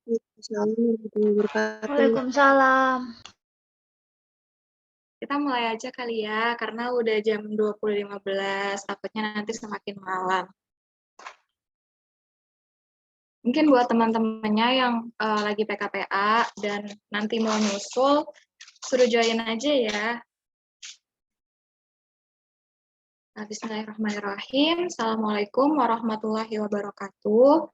Assalamualaikum warahmatullahi wabarakatuh. Waalaikumsalam. Kita mulai aja kali ya, karena udah jam 20.15, takutnya nanti semakin malam. Mungkin buat teman-temannya yang lagi PKPA dan nanti mau nyusul, suruh join aja ya. Bismillahirrahmanirrahim. Assalamualaikum warahmatullahi wabarakatuh.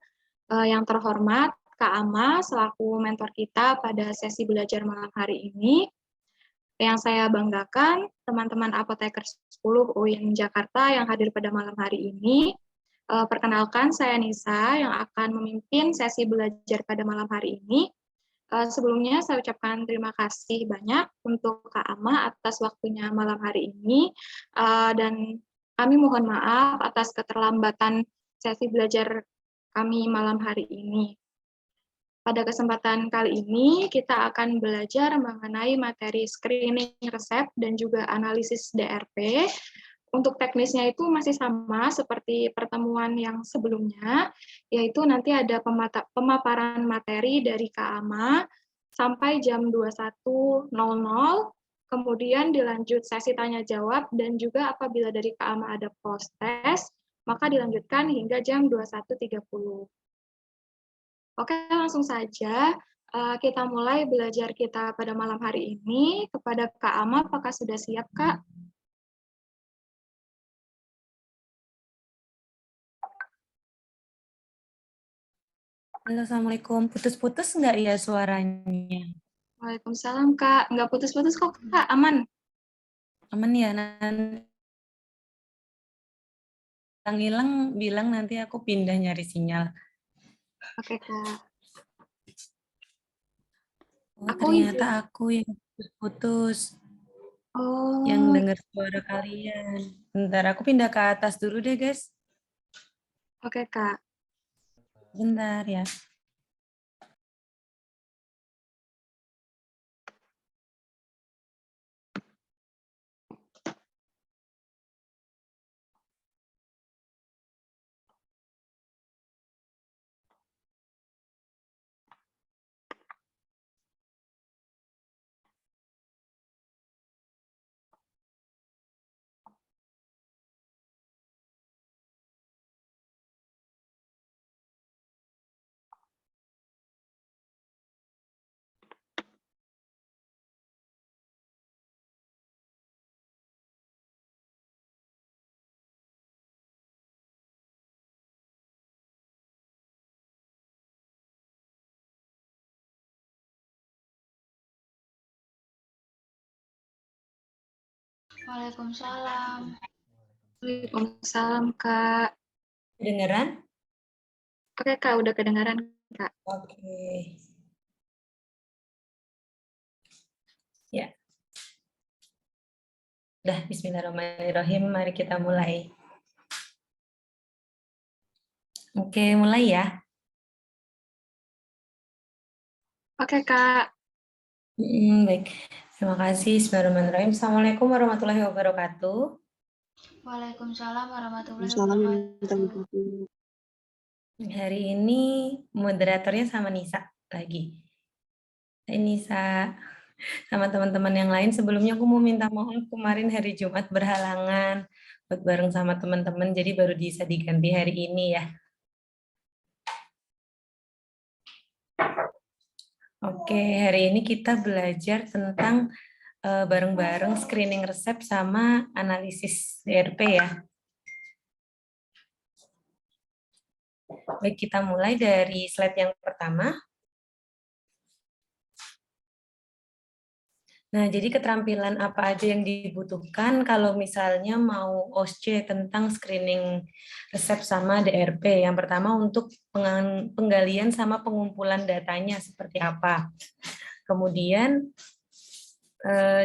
Yang terhormat, Kak Ama, selaku mentor kita pada sesi belajar malam hari ini. Yang saya banggakan, teman-teman Apoteker 10 UIN Jakarta yang hadir pada malam hari ini. Perkenalkan, saya Nisa yang akan memimpin sesi belajar pada malam hari ini. Sebelumnya saya ucapkan terima kasih banyak untuk Kak Ama atas waktunya malam hari ini, dan kami mohon maaf atas keterlambatan sesi belajar kami malam hari ini. Pada kesempatan kali ini kita akan belajar mengenai materi screening resep dan juga analisis DRP. Untuk teknisnya itu masih sama seperti pertemuan yang sebelumnya, yaitu nanti ada pemaparan materi dari Kak Ama sampai jam 21.00, kemudian dilanjut sesi tanya jawab, dan juga apabila dari Kak Ama ada post test, maka dilanjutkan hingga jam 21.30. Oke, langsung saja kita mulai belajar kita pada malam hari ini. Kepada Kak Ama, apakah sudah siap, Kak? Halo, Assalamualaikum. Putus-putus nggak ya suaranya? Waalaikumsalam, Kak. Nggak putus-putus kok, Kak. Aman. Aman ya, nanti hilang bilang nanti aku pindah nyari sinyal. Oke, Kak. Oh, ternyata aku yang putus-putus. Oh. Yang dengar suara kalian. Bentar, aku pindah ke atas dulu deh, guys. Oke, Kak. Bentar ya. Waalaikumsalam. Waalaikumsalam, Kak. Kedengeran? Oke, Kak. Udah kedengaran, Kak. Oke. Ya. Dah, bismillahirrahmanirrahim. Mari kita mulai. Oke, mulai ya. Oke, Kak. Baik. Terima kasih. Bismillahirrahmanirrahim. Assalamualaikum warahmatullahi wabarakatuh. Waalaikumsalam warahmatullahi Assalamualaikum wabarakatuh. warahmatullahi wabarakatuh. Hari ini moderatornya sama Nisa lagi. Hai Nisa, sama teman-teman yang lain. Sebelumnya aku mau minta maaf, kemarin hari Jumat berhalangan buat bareng sama teman-teman, jadi baru bisa diganti hari ini ya. Oke, hari ini kita belajar tentang bareng-bareng screening resep sama analisis DRP ya. Baik, kita mulai dari slide yang pertama. Nah, jadi keterampilan apa aja yang dibutuhkan kalau misalnya mau OSCE tentang screening resep sama DRP. Yang pertama untuk penggalian sama pengumpulan datanya seperti apa. Kemudian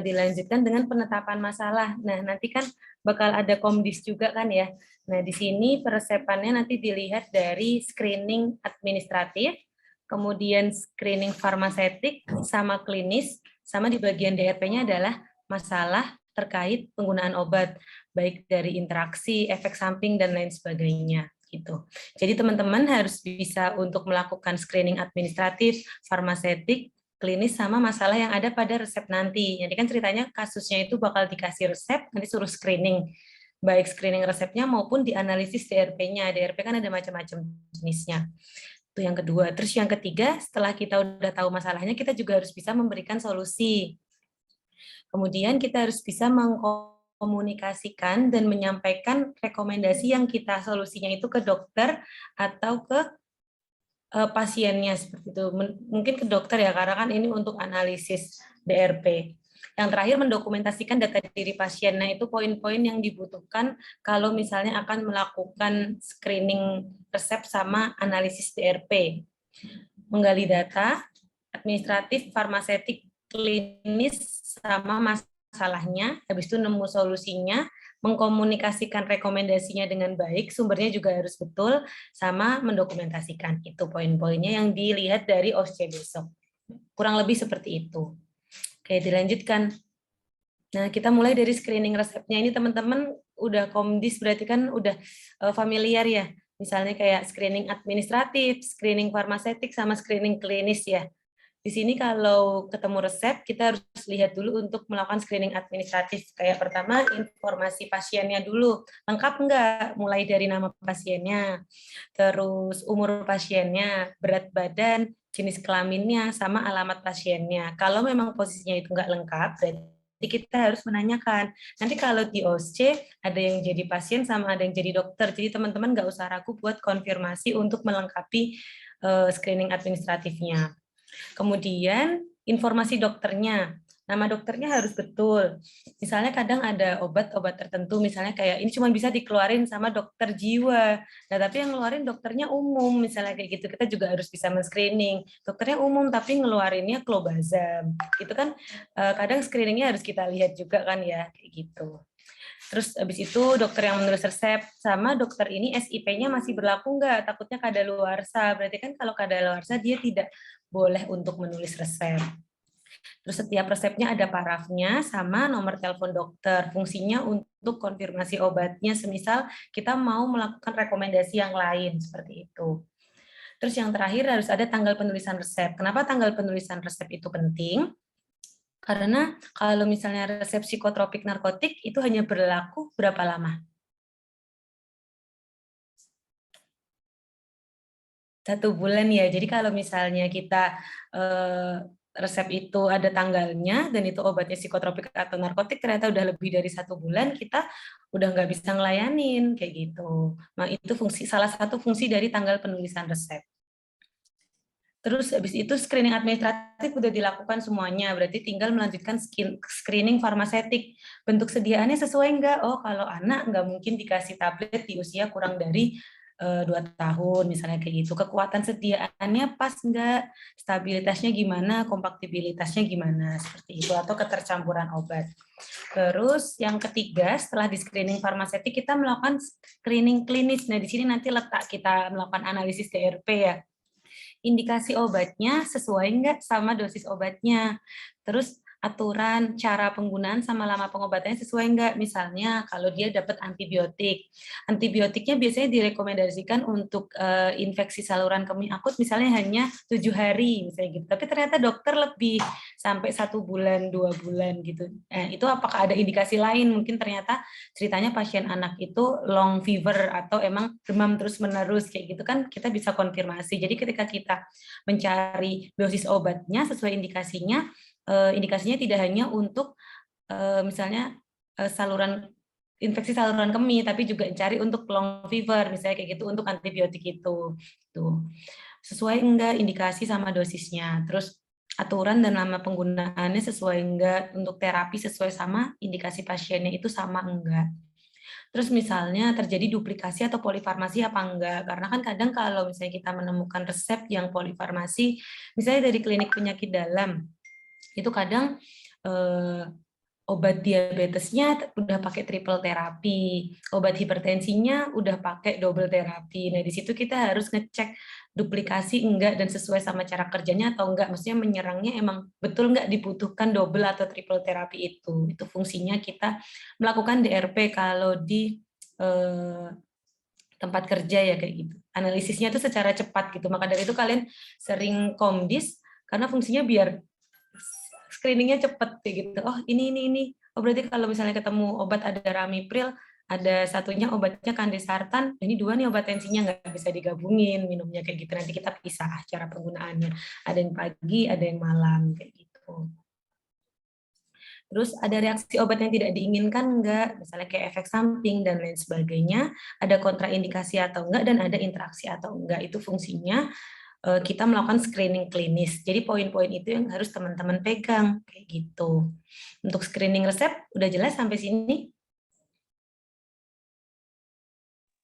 dilanjutkan dengan penetapan masalah. Nah, nanti kan bakal ada komdis juga kan ya. Nah, di sini peresepannya nanti dilihat dari screening administratif, kemudian screening farmaseutik sama klinis, sama di bagian DRP-nya adalah masalah terkait penggunaan obat, baik dari interaksi, efek samping, dan lain sebagainya. gitu. Jadi teman-teman harus bisa untuk melakukan screening administratif, farmaseutik, klinis sama masalah yang ada pada resep nanti. Jadi kan ceritanya kasusnya itu bakal dikasih resep, nanti suruh screening. Baik screening resepnya maupun dianalisis DRP-nya. DRP kan ada macam-macam jenisnya. Itu yang kedua. Terus yang ketiga, setelah kita udah tahu masalahnya, kita juga harus bisa memberikan solusi. Kemudian kita harus bisa mengkomunikasikan dan menyampaikan rekomendasi yang kita solusinya itu ke dokter atau ke pasiennya seperti itu. Mungkin ke dokter ya, karena kan ini untuk analisis DRP. Yang terakhir, mendokumentasikan data diri pasien. Nah, itu poin-poin yang dibutuhkan kalau misalnya akan melakukan screening resep sama analisis DRP. Menggali data, administratif, farmaseutik, klinis, sama masalahnya, habis itu nemu solusinya, mengkomunikasikan rekomendasinya dengan baik, sumbernya juga harus betul, sama mendokumentasikan. Itu poin-poinnya yang dilihat dari OSCE besok. Kurang lebih seperti itu. Oke, dilanjutkan. Nah, kita mulai dari screening resepnya. Ini teman-teman udah komdis, berarti kan udah familiar ya. Misalnya kayak screening administratif, screening farmaseutik, sama screening klinis ya. Di sini kalau ketemu resep, kita harus lihat dulu untuk melakukan screening administratif. Kayak pertama, informasi pasiennya dulu. Lengkap enggak? Mulai dari nama pasiennya, terus umur pasiennya, berat badan, jenis kelaminnya, sama alamat pasiennya. Kalau memang posisinya itu enggak lengkap, berarti kita harus menanyakan. Nanti kalau di OSCE, ada yang jadi pasien sama ada yang jadi dokter. Jadi teman-teman nggak usah ragu buat konfirmasi untuk melengkapi screening administratifnya. Kemudian informasi dokternya, nama dokternya harus betul. Misalnya kadang ada obat-obat tertentu, misalnya kayak ini cuma bisa dikeluarin sama dokter jiwa. Nah, tapi yang ngeluarin dokternya umum, misalnya kayak gitu. Kita juga harus bisa men-screening. Dokternya umum tapi ngeluarinnya clobazam. Gitu kan kadang screeningnya harus kita lihat juga kan ya, kayak gitu. Terus habis itu dokter yang menulis resep sama dokter ini SIP-nya masih berlaku nggak? Takutnya kadaluarsa. Berarti kan kalau kadaluarsa dia tidak boleh untuk menulis resep. Terus setiap resepnya ada parafnya sama nomor telepon dokter. Fungsinya untuk konfirmasi obatnya, semisal kita mau melakukan rekomendasi yang lain seperti itu. Terus yang terakhir harus ada tanggal penulisan resep. Kenapa tanggal penulisan resep itu penting? Karena kalau misalnya resep psikotropik narkotik itu hanya berlaku berapa lama? 1 bulan ya. Jadi kalau misalnya kita resep itu ada tanggalnya dan itu obatnya psikotropik atau narkotik ternyata udah lebih dari 1 bulan, kita udah nggak bisa ngelayanin kayak gitu. Nah, itu salah satu fungsi dari tanggal penulisan resep. Terus habis itu screening administratif udah dilakukan semuanya, berarti tinggal melanjutkan screening farmaseutik. Bentuk sediaannya sesuai enggak? Oh, kalau anak nggak mungkin dikasih tablet di usia kurang dari 2 tahun, misalnya kayak gitu. Kekuatan sediaannya pas enggak? Stabilitasnya gimana? Kompatibilitasnya gimana? Seperti itu, atau ketercampuran obat. Terus yang ketiga, setelah di screening farmaseutik, kita melakukan screening klinis. Nah, di sini nanti letak kita melakukan analisis DRP ya. Indikasi obatnya sesuai enggak sama dosis obatnya. Terus aturan, cara penggunaan sama lama pengobatannya sesuai enggak. Misalnya kalau dia dapat antibiotik. Antibiotiknya biasanya direkomendasikan untuk infeksi saluran kemih akut misalnya hanya 7 hari misalnya gitu. Tapi ternyata dokter lebih sampai 1 bulan, 2 bulan gitu. Itu apakah ada indikasi lain? Mungkin ternyata ceritanya pasien anak itu long fever atau emang demam terus-menerus kayak gitu kan kita bisa konfirmasi. Jadi ketika kita mencari dosis obatnya sesuai indikasinya, indikasinya tidak hanya untuk misalnya saluran infeksi saluran kemih, tapi juga cari untuk long fever, misalnya kayak gitu untuk antibiotik itu. Tuh. Sesuai enggak indikasi sama dosisnya. Terus aturan dan lama penggunaannya sesuai enggak, untuk terapi sesuai sama indikasi pasiennya itu sama enggak. Terus misalnya terjadi duplikasi atau polifarmasi apa enggak? Karena kan kadang kalau misalnya kita menemukan resep yang polifarmasi, misalnya dari klinik penyakit dalam, itu kadang obat diabetesnya udah pakai triple terapi, obat hipertensinya udah pakai double terapi. Nah, di situ kita harus ngecek duplikasi enggak dan sesuai sama cara kerjanya atau enggak. Maksudnya menyerangnya emang betul enggak dibutuhkan double atau triple terapi itu. Itu fungsinya kita melakukan DRP kalau di tempat kerja ya kayak gitu. Analisisnya itu secara cepat gitu. Maka dari itu kalian sering komdis karena fungsinya biar screeningnya cepat kayak gitu. Oh ini. Oh berarti kalau misalnya ketemu obat ada Ramipril, ada satunya obatnya Kandesartan, ini 2 nih obat tensinya nggak bisa digabungin minumnya kayak gitu. Nanti kita pisah cara penggunaannya. Ada yang pagi, ada yang malam kayak gitu. Terus ada reaksi obat yang tidak diinginkan enggak, misalnya kayak efek samping dan lain sebagainya, ada kontraindikasi atau enggak, dan ada interaksi atau enggak. Itu fungsinya kita melakukan screening klinis. Jadi poin-poin itu yang harus teman-teman pegang kayak gitu. Untuk screening resep udah jelas sampai sini?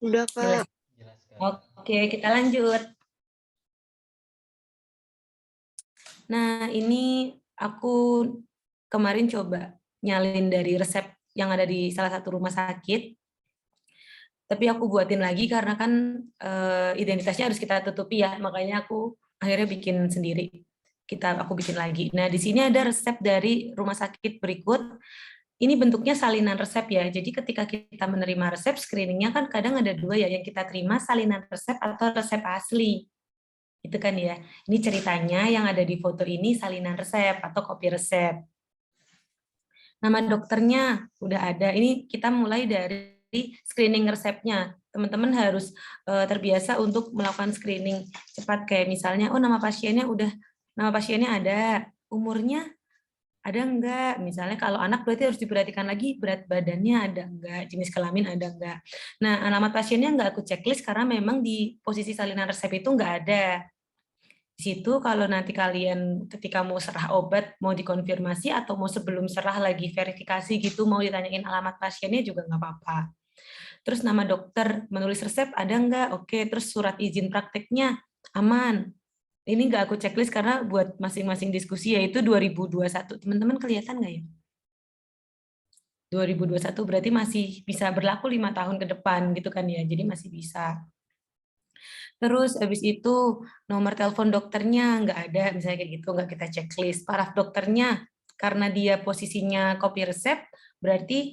Udah, Kak. Oke, kita lanjut. Nah, ini aku kemarin coba nyalin dari resep yang ada di salah satu rumah sakit. Tapi aku buatin lagi karena kan identitasnya harus kita tutupi ya, makanya aku akhirnya bikin sendiri. Aku bikin lagi. Nah, di sini ada resep dari rumah sakit berikut. Ini bentuknya salinan resep ya. Jadi ketika kita menerima resep, screeningnya kan kadang ada 2 ya, yang kita terima salinan resep atau resep asli. Itu kan ya. Ini ceritanya yang ada di foto ini salinan resep atau kopi resep. Nama dokternya udah ada. Ini kita mulai dari screening resepnya. Teman-teman harus terbiasa untuk melakukan screening cepat kayak misalnya, oh nama pasiennya ada, umurnya ada enggak? Misalnya kalau anak berarti harus diperhatikan lagi berat badannya ada enggak, jenis kelamin ada enggak. Nah, alamat pasiennya enggak aku checklist karena memang di posisi salinan resep itu enggak ada. Di situ kalau nanti kalian ketika mau serah obat, mau dikonfirmasi atau mau sebelum serah lagi verifikasi gitu, mau ditanyain alamat pasiennya juga nggak apa-apa. Terus nama dokter, menulis resep ada nggak? Oke, terus surat izin prakteknya aman. Ini nggak aku checklist karena buat masing-masing diskusi yaitu 2021. Teman-teman kelihatan nggak ya? 2021 berarti masih bisa berlaku 5 tahun ke depan gitu kan ya, jadi masih bisa. Terus habis itu nomor telepon dokternya nggak ada, misalnya kayak gitu, nggak kita checklist. Paraf dokternya, karena dia posisinya kopi resep, berarti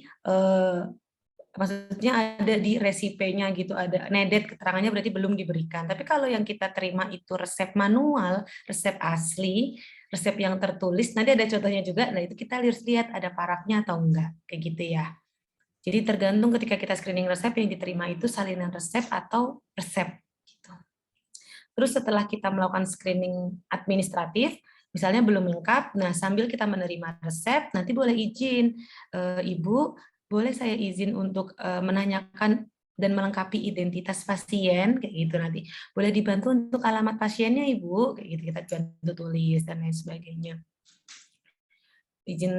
maksudnya ada di resipenya gitu, ada nedet keterangannya berarti belum diberikan. Tapi kalau yang kita terima itu resep manual, resep asli, resep yang tertulis, nanti ada contohnya juga, nah itu kita harus lihat ada parafnya atau enggak, kayak gitu ya. Jadi tergantung ketika kita screening resep yang diterima itu salinan resep atau resep. Gitu. Terus setelah kita melakukan screening administratif, misalnya belum lengkap, nah sambil kita menerima resep, nanti boleh izin, Ibu, boleh saya izin untuk menanyakan dan melengkapi identitas pasien, kayak gitu nanti. Boleh dibantu untuk alamat pasiennya, Ibu, kayak gitu kita bantu tulis dan lain sebagainya. Izin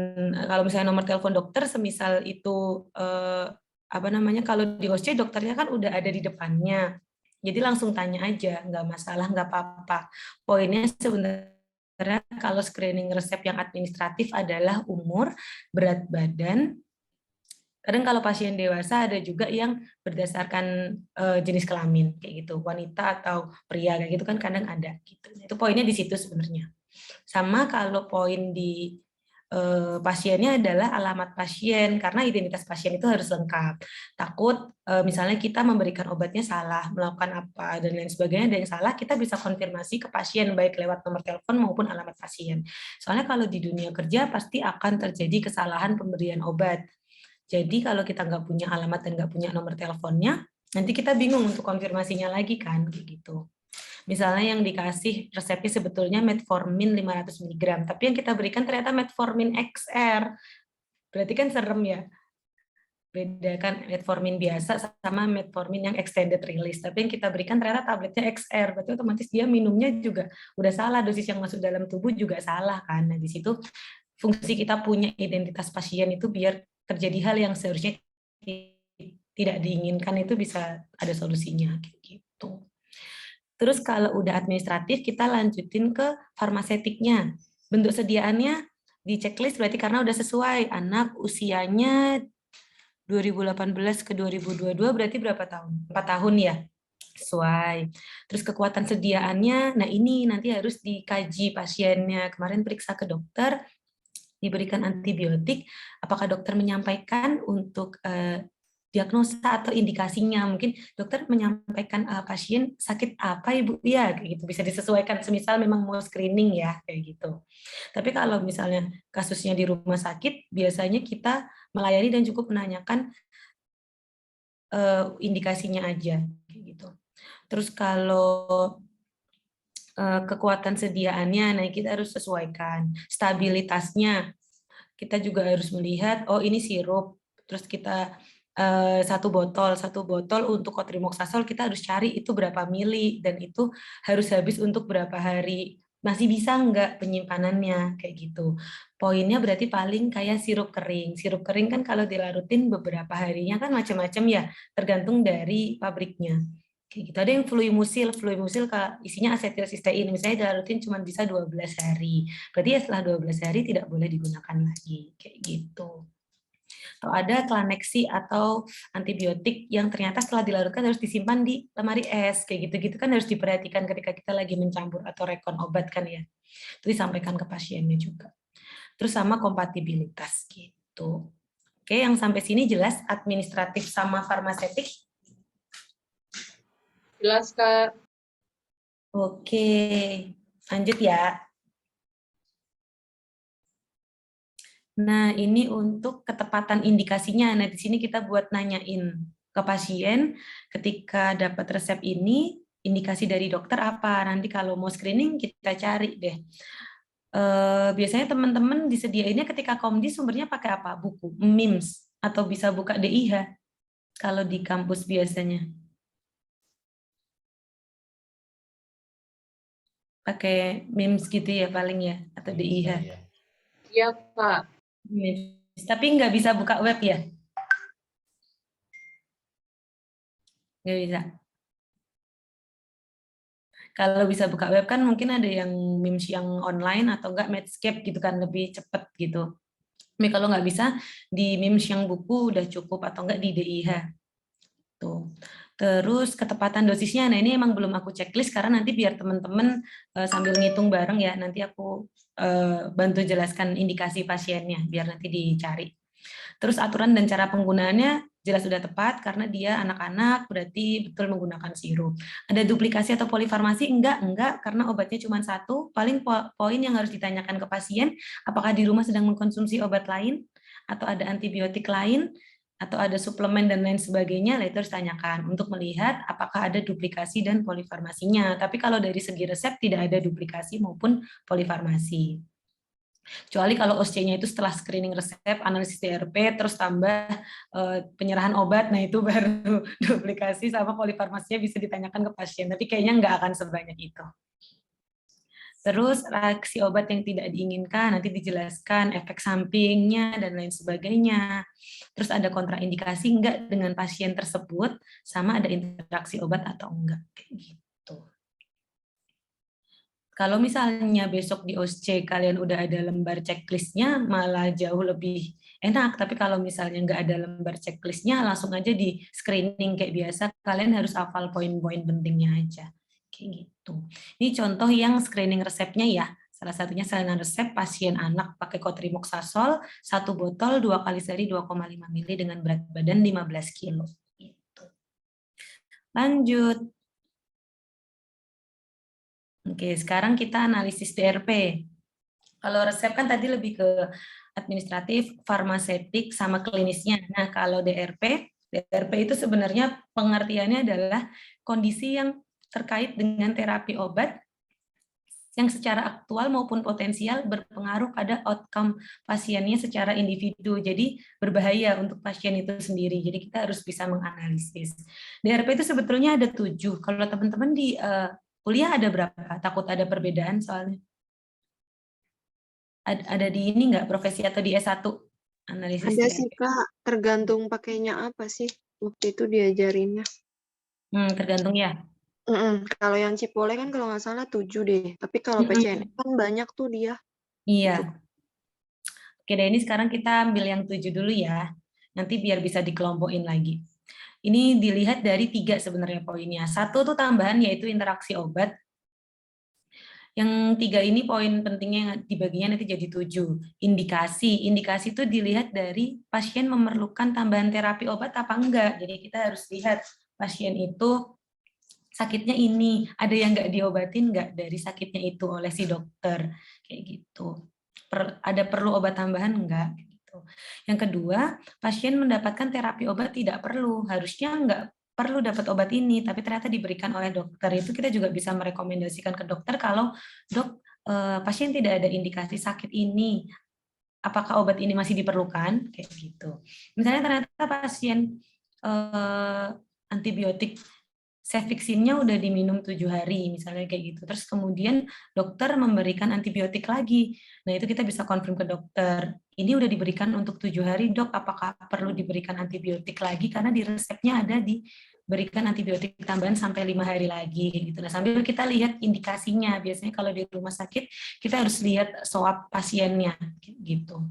kalau misalnya nomor telepon dokter, semisal itu kalau di OSC dokternya kan udah ada di depannya. Jadi langsung tanya aja, nggak masalah, nggak apa-apa. Poinnya sebenarnya kalau screening resep yang administratif adalah umur, berat badan. Kadang kalau pasien dewasa ada juga yang berdasarkan jenis kelamin, kayak gitu, wanita atau pria, kayak gitu kan kadang ada. Gitu. Itu poinnya di situ sebenarnya. Sama kalau poin di pasiennya adalah alamat pasien, karena identitas pasien itu harus lengkap. Takut misalnya kita memberikan obatnya salah, melakukan apa, dan lain sebagainya, ada yang salah, kita bisa konfirmasi ke pasien, baik lewat nomor telepon maupun alamat pasien. Soalnya kalau di dunia kerja pasti akan terjadi kesalahan pemberian obat. Jadi kalau kita nggak punya alamat dan nggak punya nomor teleponnya, nanti kita bingung untuk konfirmasinya lagi kan, kayak gitu. Misalnya yang dikasih resepnya sebetulnya metformin 500 mg, tapi yang kita berikan ternyata metformin XR. Berarti kan serem ya. Bedakan metformin biasa sama metformin yang extended release. Tapi yang kita berikan ternyata tabletnya XR. Berarti otomatis dia minumnya juga udah salah, dosis yang masuk dalam tubuh juga salah kan. Nah, di situ fungsi kita punya identitas pasien itu biar terjadi hal yang seharusnya tidak diinginkan itu bisa ada solusinya gitu. Terus kalau udah administratif, kita lanjutin ke farmasetiknya. Bentuk sediaannya di checklist berarti karena udah sesuai. Anak usianya 2018 ke 2022 berarti berapa tahun? 4 tahun ya? Sesuai. Terus kekuatan sediaannya, nah ini nanti harus dikaji pasiennya. Kemarin periksa ke dokter, diberikan antibiotik, apakah dokter menyampaikan untuk diagnosa atau indikasinya. Mungkin dokter menyampaikan pasien sakit apa ibu ya, kayak gitu bisa disesuaikan. Semisal memang mau screening ya kayak gitu. Tapi kalau misalnya kasusnya di rumah sakit, biasanya kita melayani dan cukup menanyakan indikasinya aja kayak gitu. Terus kalau kekuatan sediaannya, nah kita harus sesuaikan. Stabilitasnya, kita juga harus melihat, oh ini sirup, terus kita satu botol untuk kotrimoxazole kita harus cari itu berapa mili, dan itu harus habis untuk berapa hari, masih bisa nggak penyimpanannya, kayak gitu. Poinnya berarti paling kayak sirup kering kan kalau dilarutin beberapa harinya kan macam-macam ya, tergantung dari pabriknya. Kayak gitu. Ada yang fluimusil kalau isinya asetilsistein, misalnya dilarutin cuma bisa 12 hari. Berarti ya setelah 12 hari tidak boleh digunakan lagi. Kayak gitu. Atau ada klaneksi atau antibiotik yang ternyata setelah dilarutkan harus disimpan di lemari es. Kayak gitu-gitu kan harus diperhatikan ketika kita lagi mencampur atau rekon obat kan ya. Itu disampaikan ke pasiennya juga. Terus sama kompatibilitas gitu. Oke, yang sampai sini jelas administratif sama farmasetik? Jelas, Kak. Oke, lanjut ya. Nah, ini untuk ketepatan indikasinya. Nah, di sini kita buat nanyain ke pasien, ketika dapat resep ini, indikasi dari dokter apa? Nanti kalau mau screening, kita cari deh. Biasanya teman-teman disediainnya ketika Komdis sumbernya pakai apa? Buku, MIMS, atau bisa buka DIH, kalau di kampus biasanya. Pakai MIMS gitu ya paling ya, atau DIH. Iya, Kak. MIMS. Tapi nggak bisa buka web ya? Nggak bisa. Kalau bisa buka web kan mungkin ada yang MIMS yang online atau enggak Medscape gitu kan, lebih cepet gitu. Tapi kalau nggak bisa, di MIMS yang buku udah cukup, atau enggak di DIH. Tuh. Terus ketepatan dosisnya, nah ini emang belum aku checklist karena nanti biar teman-teman sambil ngitung bareng ya, nanti aku bantu jelaskan indikasi pasiennya biar nanti dicari. Terus aturan dan cara penggunaannya jelas sudah tepat karena dia anak-anak, berarti betul menggunakan sirup. Ada duplikasi atau polifarmasi? Enggak, karena obatnya cuma satu. Paling poin yang harus ditanyakan ke pasien, apakah di rumah sedang mengkonsumsi obat lain, atau ada antibiotik lain, atau ada suplemen dan lain sebagainya, itu harus tanyakan untuk melihat apakah ada duplikasi dan polifarmasinya. Tapi kalau dari segi resep tidak ada duplikasi maupun polifarmasi. Kecuali kalau OSCE-nya itu setelah screening resep, analisis DRP, terus tambah penyerahan obat, nah itu baru duplikasi sama polifarmasinya bisa ditanyakan ke pasien, tapi kayaknya nggak akan sebanyak itu. Terus reaksi obat yang tidak diinginkan, nanti dijelaskan efek sampingnya dan lain sebagainya. Terus ada kontraindikasi enggak dengan pasien tersebut, sama ada interaksi obat atau enggak, kayak gitu. Kalau misalnya besok di OSCE kalian udah ada lembar checklistnya, malah jauh lebih enak. Tapi kalau misalnya nggak ada lembar checklistnya, langsung aja di screening kayak biasa, kalian harus hafal poin-poin pentingnya aja. Kayak gitu. Ini contoh yang screening resepnya ya. Salah satunya salinan resep pasien anak pakai kotrimoxazole, 1 botol 2 kali sehari 2,5 ml dengan berat badan 15 kilo. Gitu. Lanjut. Oke, sekarang kita analisis DRP. Kalau resep kan tadi lebih ke administratif, farmasetik, sama klinisnya. Nah, kalau DRP itu sebenarnya pengertiannya adalah kondisi yang terkait dengan terapi obat yang secara aktual maupun potensial berpengaruh pada outcome pasiennya secara individu. Jadi berbahaya untuk pasien itu sendiri. Jadi kita harus bisa menganalisis. DRP itu sebetulnya ada 7. Kalau teman-teman di kuliah ada berapa? Takut ada perbedaan soalnya. Ada di ini nggak, profesi atau di S1 analisis Ada DRP? sih, Kak. Tergantung pakainya apa sih. Waktu itu diajarinnya. Tergantung ya. Kalau yang Cipole kan kalau nggak salah 7 deh. Tapi kalau PCNS kan banyak tuh dia. Iya. Oke deh, ini sekarang kita ambil yang 7 dulu ya. Nanti biar bisa dikelompokin lagi. Ini dilihat dari 3 sebenarnya poinnya. 1 tuh tambahan yaitu interaksi obat. Yang 3 ini poin pentingnya dibaginya nanti jadi 7. Indikasi. Indikasi itu dilihat dari pasien memerlukan tambahan terapi obat apa enggak. Jadi kita harus lihat pasien itu sakitnya ini, ada yang nggak diobatin nggak dari sakitnya itu oleh si dokter, kayak gitu. Ada perlu obat tambahan nggak? Gitu. Yang kedua, pasien mendapatkan terapi obat tidak perlu, harusnya nggak perlu dapat obat ini, tapi ternyata diberikan oleh dokter. Itu kita juga bisa merekomendasikan ke dokter kalau dok, pasien tidak ada indikasi sakit ini, apakah obat ini masih diperlukan? Kayak gitu. Misalnya ternyata pasien antibiotik cefixime-nya udah diminum 7 hari, misalnya kayak gitu. Terus kemudian dokter memberikan antibiotik lagi. Nah, itu kita bisa konfirm ke dokter. Ini udah diberikan untuk 7 hari, dok, apakah perlu diberikan antibiotik lagi? Karena di resepnya ada diberikan antibiotik tambahan sampai 5 hari lagi. Gitu. Nah, sambil kita lihat indikasinya. Biasanya kalau di rumah sakit, kita harus lihat swab pasiennya. Gitu.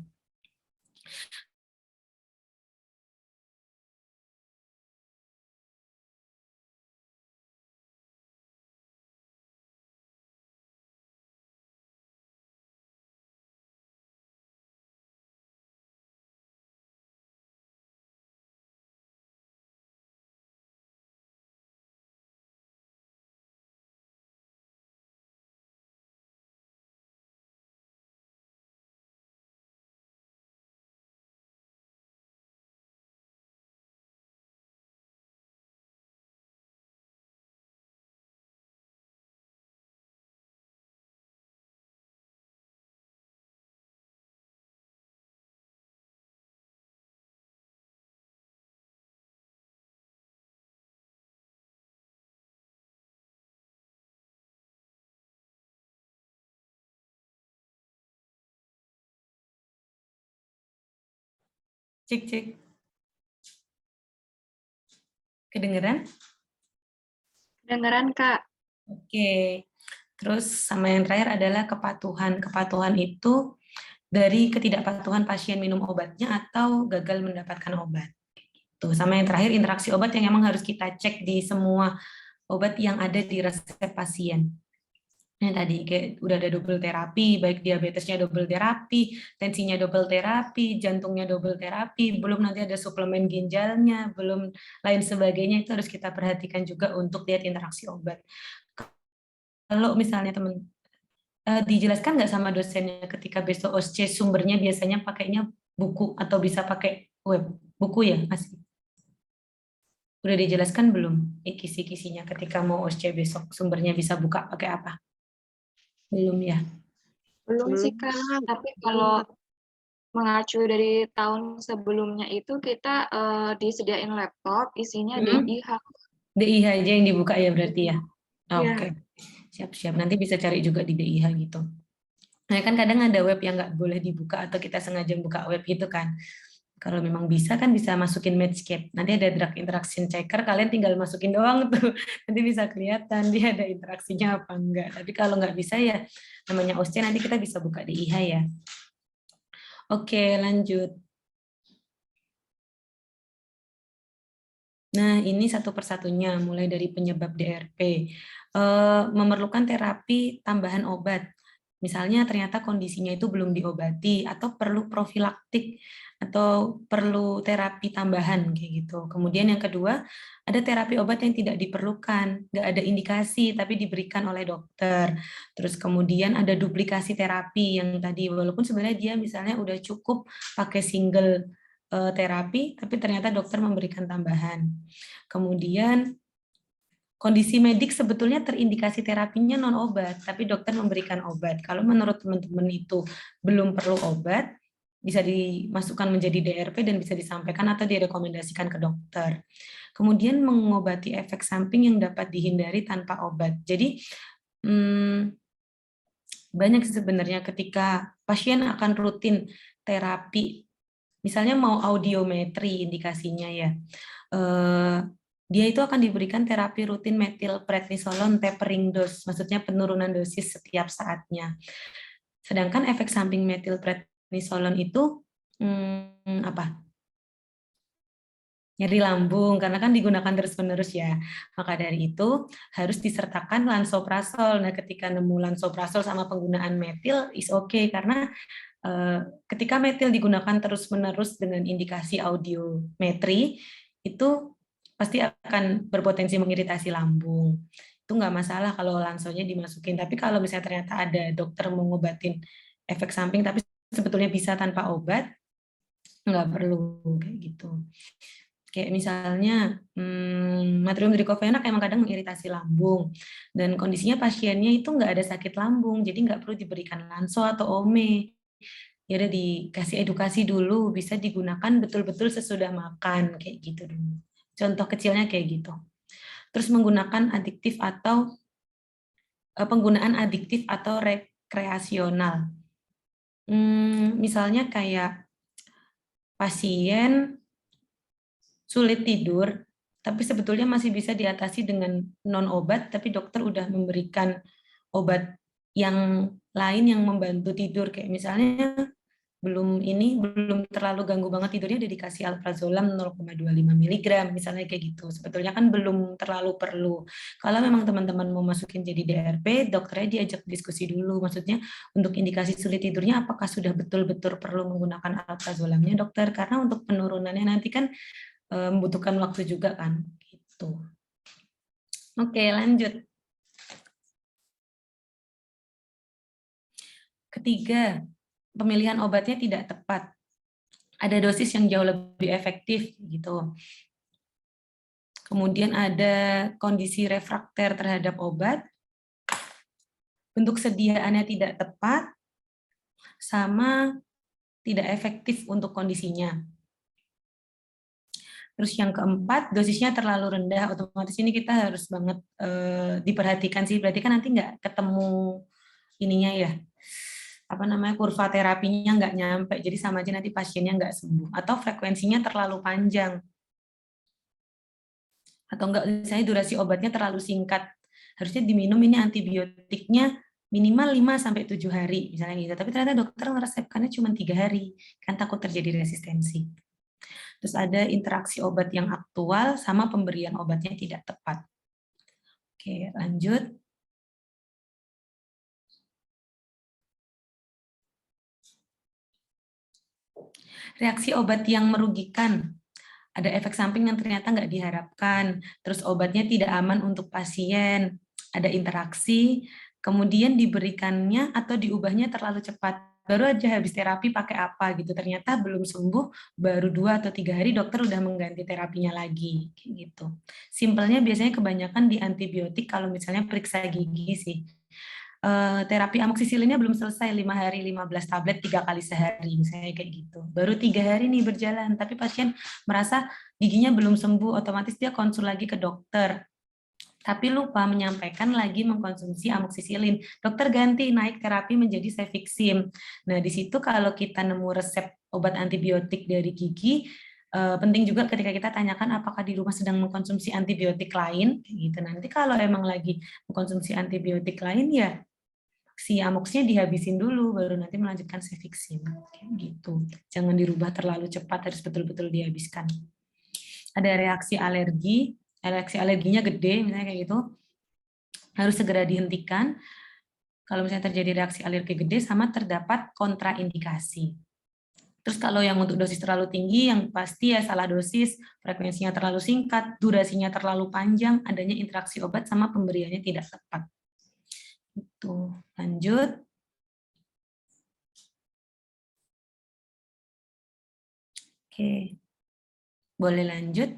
Cek, cek. Kedengeran? Kedengeran, Kak. Oke. Terus sama yang terakhir adalah kepatuhan. Kepatuhan itu dari ketidakpatuhan pasien minum obatnya atau gagal mendapatkan obat. Tuh, sama yang terakhir interaksi obat yang memang harus kita cek di semua obat yang ada di resep pasien. Yang tadi kayak udah ada double terapi, baik diabetesnya double terapi, tensinya double terapi, jantungnya double terapi, belum nanti ada suplemen ginjalnya, belum lain sebagainya, itu harus kita perhatikan juga untuk lihat interaksi obat. Kalau misalnya teman dijelaskan nggak sama dosennya ketika besok OSCE sumbernya biasanya pakainya buku atau bisa pakai web? Buku ya, masih? Udah dijelaskan belum kisi-kisinya ketika mau OSCE besok sumbernya bisa buka pakai apa? Belum ya? Belum sih, Belum, Kak. Kak. Tapi kalau mengacu dari tahun sebelumnya itu kita disediain laptop, isinya DIH. DIH aja yang dibuka ya berarti ya? Iya. Oke, siap-siap. Nanti bisa cari juga di DIH gitu. Nah kan kadang ada web yang nggak boleh dibuka atau kita sengaja buka web gitu kan. Kalau memang bisa kan bisa masukin Medscape. Nanti ada drug interaction checker, kalian tinggal masukin doang tuh. Nanti bisa kelihatan dia ada interaksinya apa enggak. Tapi kalau nggak bisa ya namanya OSCE nanti kita bisa buka di IH ya. Oke, lanjut. Nah, ini satu persatunya, mulai dari penyebab DRP. Memerlukan terapi tambahan obat. Misalnya ternyata kondisinya itu belum diobati atau perlu profilaktik atau perlu terapi tambahan kayak gitu. Kemudian yang kedua, ada terapi obat yang tidak diperlukan, nggak ada indikasi tapi diberikan oleh dokter. Terus kemudian ada duplikasi terapi yang tadi walaupun sebenarnya dia misalnya udah cukup pakai single terapi tapi ternyata dokter memberikan tambahan. Kemudian kondisi medik sebetulnya terindikasi terapinya non obat, tapi dokter memberikan obat. Kalau menurut teman-teman itu belum perlu obat, bisa dimasukkan menjadi DRP dan bisa disampaikan atau direkomendasikan ke dokter. Kemudian mengobati efek samping yang dapat dihindari tanpa obat. Jadi banyak sebenarnya ketika pasien akan rutin terapi, misalnya mau audiometri indikasinya ya. Dia itu akan diberikan terapi rutin metilprednisolon tapering dose, maksudnya penurunan dosis setiap saatnya. Sedangkan efek samping metilprednisolon itu apa? nyeri lambung, karena kan digunakan terus-menerus ya. Maka dari itu harus disertakan lansoprazol. Nah, ketika nemu lansoprazol sama penggunaan metil is okay, karena ketika metil digunakan terus-menerus dengan indikasi audiometri, itu pasti akan berpotensi mengiritasi lambung. Itu nggak masalah kalau lansonya dimasukin. Tapi kalau misalnya ternyata ada dokter mau ngobatin efek samping, tapi sebetulnya bisa tanpa obat, nggak perlu kayak gitu. Kayak misalnya natrium dricofenak emang kadang mengiritasi lambung, dan kondisinya pasiennya itu nggak ada sakit lambung, jadi nggak perlu diberikan lanso atau ome. Ya udah dikasih edukasi dulu, bisa digunakan betul-betul sesudah makan kayak gitu dulu. Contoh kecilnya kayak gitu. Terus menggunakan adiktif atau penggunaan adiktif atau rekreasional. Misalnya kayak pasien sulit tidur, tapi sebetulnya masih bisa diatasi dengan non-obat, tapi dokter udah memberikan obat yang lain yang membantu tidur, kayak misalnya belum terlalu ganggu banget tidurnya, udah dikasih alprazolam 0,25 mg, misalnya kayak gitu. Sebetulnya kan belum terlalu perlu. Kalau memang teman-teman mau masukin jadi DRP, dokternya diajak diskusi dulu. Maksudnya untuk indikasi sulit tidurnya, apakah sudah betul-betul perlu menggunakan alprazolamnya dokter? Karena untuk penurunannya nanti kan membutuhkan waktu juga kan. Gitu. Oke, lanjut. Ketiga, pemilihan obatnya tidak tepat. Ada dosis yang jauh lebih efektif gitu. Kemudian ada kondisi refrakter terhadap obat, bentuk sediaannya tidak tepat, sama tidak efektif untuk kondisinya. Terus yang keempat, dosisnya terlalu rendah, otomatis ini kita harus banget diperhatikan sih, berarti kan nanti nggak ketemu ininya ya, apa namanya, kurva terapinya nggak nyampe, jadi sama aja nanti pasiennya nggak sembuh, atau frekuensinya terlalu panjang, atau enggak misalnya durasi obatnya terlalu singkat, harusnya diminum ini antibiotiknya minimal 5-7 hari misalnya gitu, tapi ternyata dokter meresepkannya cuma 3 hari, kan takut terjadi resistensi. Terus ada interaksi obat yang aktual sama pemberian obatnya tidak tepat. Oke, lanjut. Reaksi obat yang merugikan. Ada efek samping yang ternyata nggak diharapkan, terus obatnya tidak aman untuk pasien, ada interaksi, kemudian diberikannya atau diubahnya terlalu cepat. Baru aja habis terapi pakai apa gitu, ternyata belum sembuh, baru 2 atau 3 hari dokter udah mengganti terapinya lagi, gitu. Simpelnya biasanya kebanyakan di antibiotik kalau misalnya periksa gigi sih. Terapi amoksisillinnya belum selesai 5 hari 15 tablet 3 kali sehari misalnya kayak gitu, baru 3 hari nih berjalan tapi pasien merasa giginya belum sembuh, otomatis dia konsul lagi ke dokter tapi lupa menyampaikan lagi mengkonsumsi amoksisillin, dokter ganti naik terapi menjadi cefixim. Nah di situ kalau kita nemu resep obat antibiotik dari gigi, penting juga ketika kita tanyakan apakah di rumah sedang mengkonsumsi antibiotik lain gitu. Nanti kalau emang lagi mengkonsumsi antibiotik lain ya si amoksnya dihabisin dulu baru nanti melanjutkan cefixim gitu. Jangan dirubah terlalu cepat, harus betul-betul dihabiskan. Ada reaksi alerginya gede misalnya kayak gitu, harus segera dihentikan kalau misalnya terjadi reaksi alergi gede sama terdapat kontraindikasi. Terus kalau yang untuk dosis terlalu tinggi, yang pasti ya salah dosis, frekuensinya terlalu singkat, durasinya terlalu panjang, adanya interaksi obat sama pemberiannya tidak tepat. Itu. Lanjut. Oke. Boleh lanjut.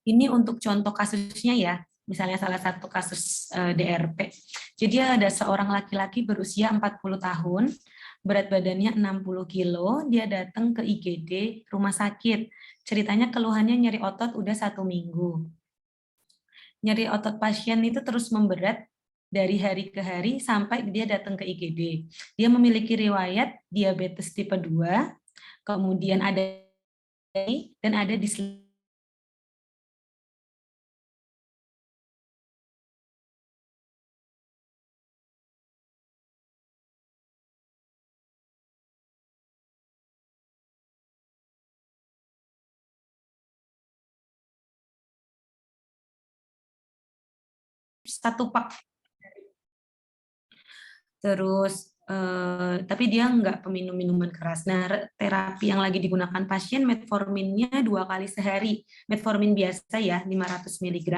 Ini untuk contoh kasusnya ya, misalnya salah satu kasus DRP. Jadi ada seorang laki-laki berusia 40 tahun, berat badannya 60 kilo, dia datang ke IGD rumah sakit. Ceritanya keluhannya nyeri otot udah 1 minggu. Nyeri otot pasien itu terus memberat dari hari ke hari sampai dia datang ke IGD. Dia memiliki riwayat diabetes tipe 2, kemudian ada dan ada dislipidemia. 1 pak. Terus tapi dia nggak peminum minuman keras. Nah, terapi yang lagi digunakan pasien metforminnya 2 kali sehari. Metformin biasa ya, 500 mg.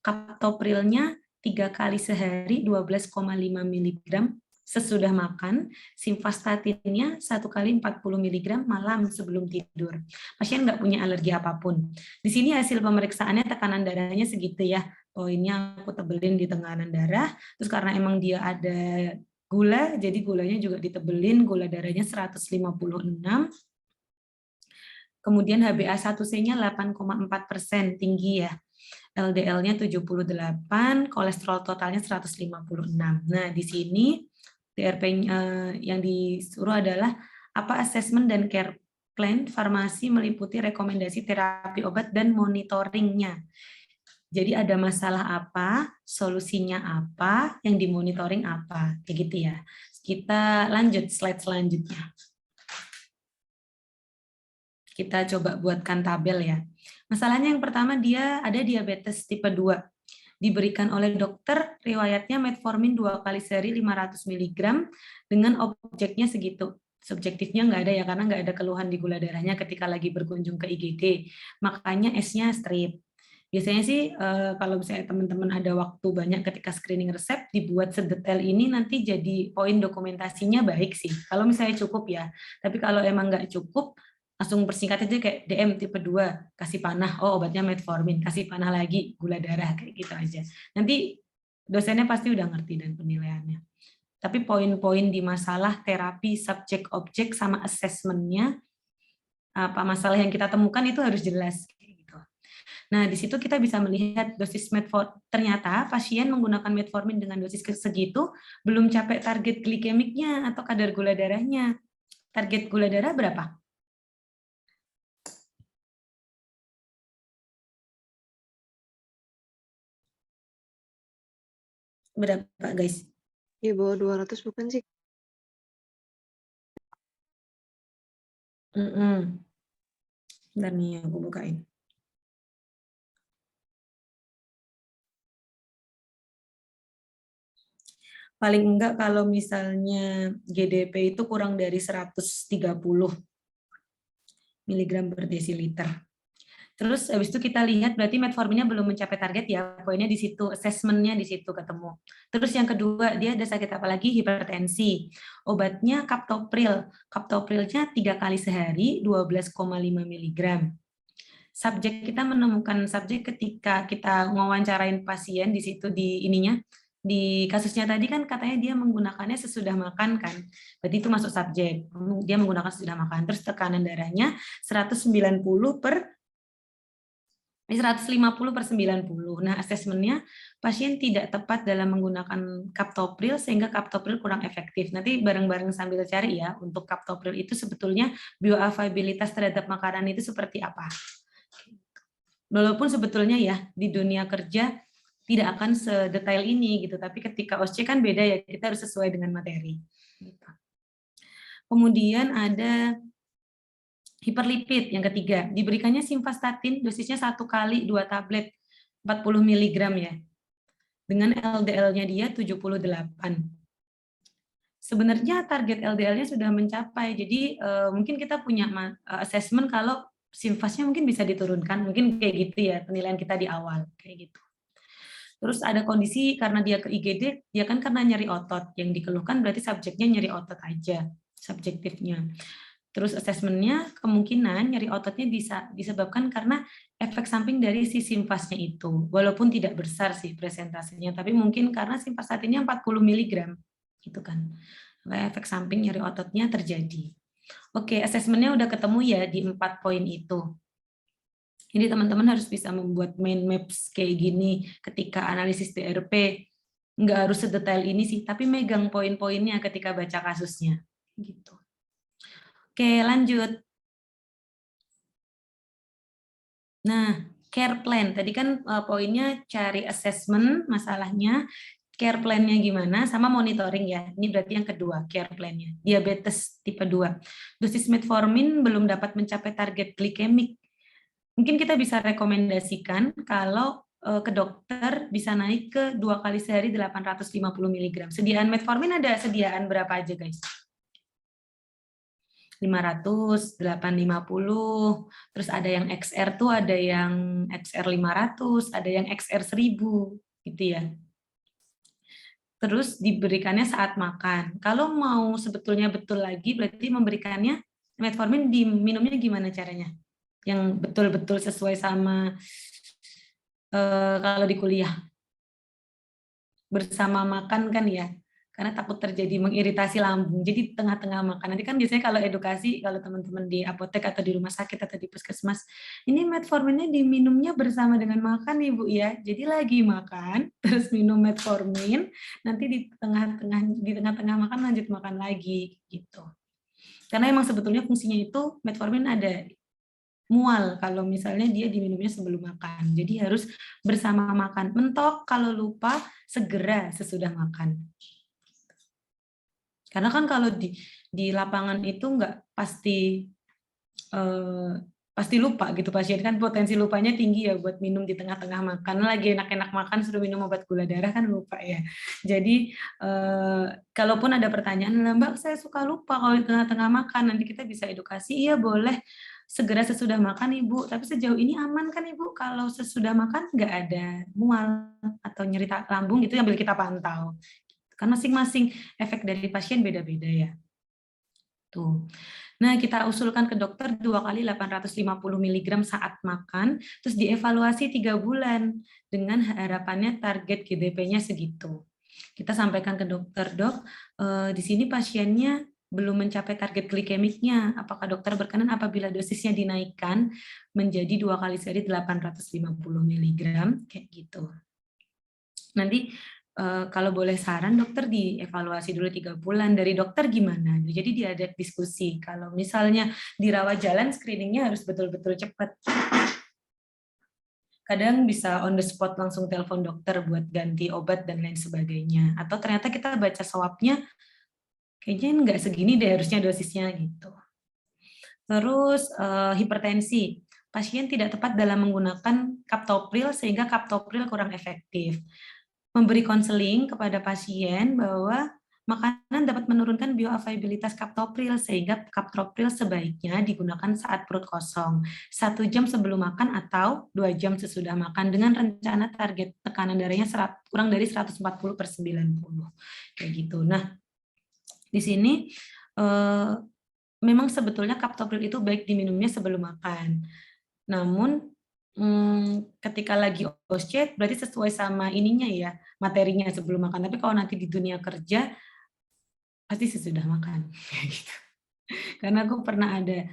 Captoprilnya 3 kali sehari, 12,5 mg sesudah makan. Simvastatinnya 1 kali 40 mg malam sebelum tidur. Pasien nggak punya alergi apapun. Di sini hasil pemeriksaannya tekanan darahnya segitu ya. Poinnya aku tebelin di tekanan darah. Terus karena emang dia ada gula, jadi gulanya juga ditebelin, gula darahnya 156. Kemudian HbA1c-nya 8,4%, tinggi ya. LDL-nya 78, kolesterol totalnya 156. Nah, di sini DRP yang disuruh adalah apa asesmen dan care plan farmasi meliputi rekomendasi terapi obat dan monitoringnya. Jadi ada masalah apa, solusinya apa, yang dimonitoring apa, kayak gitu ya. Kita lanjut slide selanjutnya. Kita coba buatkan tabel ya. Masalahnya yang pertama dia ada diabetes tipe 2. Diberikan oleh dokter, riwayatnya metformin 2 kali sehari 500 mg dengan objeknya segitu. Subjektifnya nggak ada ya, karena nggak ada keluhan di gula darahnya ketika lagi berkunjung ke IGD. Makanya S-nya strip. Biasanya sih kalau misalnya teman-teman ada waktu banyak ketika screening resep, dibuat sedetail ini nanti jadi poin dokumentasinya baik sih. Kalau misalnya cukup ya. Tapi kalau emang nggak cukup, langsung persingkat aja kayak DM tipe 2, kasih panah, oh obatnya metformin, kasih panah lagi, gula darah, kayak gitu aja. Nanti dosennya pasti udah ngerti dan penilaiannya. Tapi poin-poin di masalah terapi, subjek, objek, sama assessment-nya, apa masalah yang kita temukan itu harus jelas. Nah, di situ kita bisa melihat dosis metformin. Ternyata pasien menggunakan metformin dengan dosis segitu belum capai target glikemiknya atau kadar gula darahnya. Target gula darah berapa? Berapa, guys? Di bawah 200 bukan sih? Bentar nih, aku bukain. Paling enggak kalau misalnya GDP itu kurang dari 130 mg per desiliter. Terus habis itu kita lihat berarti metforminnya belum mencapai target ya, poinnya di situ, assessment-nya di situ ketemu. Terus yang kedua, dia ada sakit apa lagi? Hipertensi. Obatnya captopril. Captoprilnya 3 kali sehari, 12,5 mg. Subjek kita menemukan subjek ketika kita mewawancarain pasien di situ di ininya, di kasusnya tadi kan katanya dia menggunakannya sesudah makan kan, berarti itu masuk subjek, dia menggunakan sesudah makan. Terus tekanan darahnya 150 per 90. Nah, asesmennya pasien tidak tepat dalam menggunakan captopril sehingga captopril kurang efektif. Nanti bareng-bareng sambil cari ya, untuk captopril itu sebetulnya bioavailabilitas terhadap makanan itu seperti apa. Walaupun sebetulnya ya di dunia kerja tidak akan sedetail ini gitu, tapi ketika OSCE kan beda ya, kita harus sesuai dengan materi. Kemudian ada hiperlipid yang ketiga, diberikannya simvastatin dosisnya 1 kali 2 tablet 40 mg ya. Dengan LDL-nya dia 78. Sebenarnya target LDL-nya sudah mencapai. Jadi mungkin kita punya assessment kalau simvasnya mungkin bisa diturunkan, mungkin kayak gitu ya penilaian kita di awal kayak gitu. Terus ada kondisi karena dia ke IGD, dia kan karena nyeri otot, yang dikeluhkan berarti subjeknya nyeri otot aja, subjektifnya. Terus asesmennya kemungkinan nyeri ototnya bisa disebabkan karena efek samping dari si simvasnya itu, walaupun tidak besar sih presentasenya, tapi mungkin karena simvastatinnya 40 mg, gitu kan. Efek samping nyeri ototnya terjadi. Oke, asesmennya udah ketemu ya di 4 poin itu. Jadi teman-teman harus bisa membuat mind maps kayak gini ketika analisis DRP. Nggak harus sedetail ini sih, tapi megang poin-poinnya ketika baca kasusnya. Gitu. Oke, lanjut. Nah, care plan. Tadi kan poinnya cari assessment masalahnya, care plan-nya gimana, sama monitoring ya. Ini berarti yang kedua, care plan-nya. Diabetes tipe 2. Dosis metformin belum dapat mencapai target glikemik. Mungkin kita bisa rekomendasikan kalau ke dokter bisa naik ke 2 kali sehari 850 mg. Sediaan metformin ada sediaan berapa aja guys? 500, 850, terus ada yang XR tuh ada yang XR 500, ada yang XR 1000 gitu ya. Terus diberikannya saat makan. Kalau mau sebetulnya betul lagi berarti memberikannya metformin diminumnya gimana caranya? Yang betul-betul sesuai sama kalau di kuliah bersama makan kan ya, karena takut terjadi mengiritasi lambung. Jadi tengah-tengah makan. Nanti kan biasanya kalau edukasi, kalau teman-teman di apotek atau di rumah sakit atau di puskesmas, ini metforminnya diminumnya bersama dengan makan Ibu ya. Jadi lagi makan, terus minum metformin, nanti di tengah-tengah makan lanjut makan lagi gitu. Karena emang sebetulnya fungsinya itu metformin ada mual kalau misalnya dia diminumnya sebelum makan. Jadi harus bersama makan. Mentok kalau lupa segera sesudah makan. Karena kan kalau di lapangan itu nggak pasti lupa gitu pasien kan, potensi lupanya tinggi ya buat minum di tengah-tengah makan. Lagi enak-enak makan suruh minum obat gula darah kan lupa ya. Jadi kalaupun ada pertanyaan, Mbak saya suka lupa kalau di tengah-tengah makan, nanti kita bisa edukasi, iya boleh segera sesudah makan Ibu, tapi sejauh ini aman kan Ibu kalau sesudah makan nggak ada mual atau nyeri lambung gitu yang boleh kita pantau. Karena masing-masing efek dari pasien beda-beda ya. Tuh. Nah, kita usulkan ke dokter 2 kali 850 mg saat makan, terus dievaluasi 3 bulan dengan harapannya target GDP-nya segitu. Kita sampaikan ke dokter, Dok, di sini pasiennya belum mencapai target glikemiknya. Apakah dokter berkenan apabila dosisnya dinaikkan menjadi 2 kali sehari 850 mg, kayak gitu. Nanti kalau boleh saran dokter dievaluasi dulu 3 bulan, dari dokter gimana? Jadi diajak diskusi. Kalau misalnya dirawat jalan, screeningnya harus betul-betul cepat. Kadang bisa on the spot langsung telepon dokter buat ganti obat dan lain sebagainya. Atau ternyata kita baca swabnya, kayaknya nggak segini deh harusnya dosisnya gitu. Terus hipertensi. Pasien tidak tepat dalam menggunakan captopril sehingga captopril kurang efektif. Memberi konseling kepada pasien bahwa makanan dapat menurunkan bioavailabilitas captopril sehingga captopril sebaiknya digunakan saat perut kosong 1 jam sebelum makan atau 2 jam sesudah makan dengan rencana target tekanan darahnya kurang dari 140/90 kayak gitu. Nah, di sini memang sebetulnya captopril itu baik diminumnya sebelum makan. Namun ketika lagi OSCE berarti sesuai sama ininya ya, materinya sebelum makan. Tapi kalau nanti di dunia kerja pasti sesudah makan gitu. Karena aku pernah ada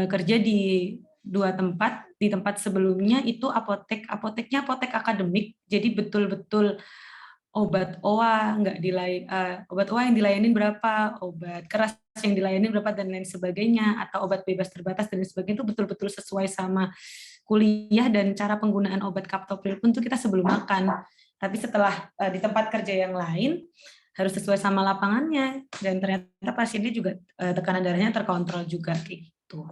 kerja di 2 tempat, di tempat sebelumnya itu apoteknya apotek akademik, jadi betul-betul obat OA obat OA yang dilayanin berapa, obat keras yang dilayani berapa dan lain sebagainya, atau obat bebas terbatas dan lain sebagainya itu betul-betul sesuai sama kuliah dan cara penggunaan obat captopril pun itu kita sebelum makan. Tapi setelah di tempat kerja yang lain harus sesuai sama lapangannya dan ternyata pasiennya juga tekanan darahnya terkontrol juga kayak gitu.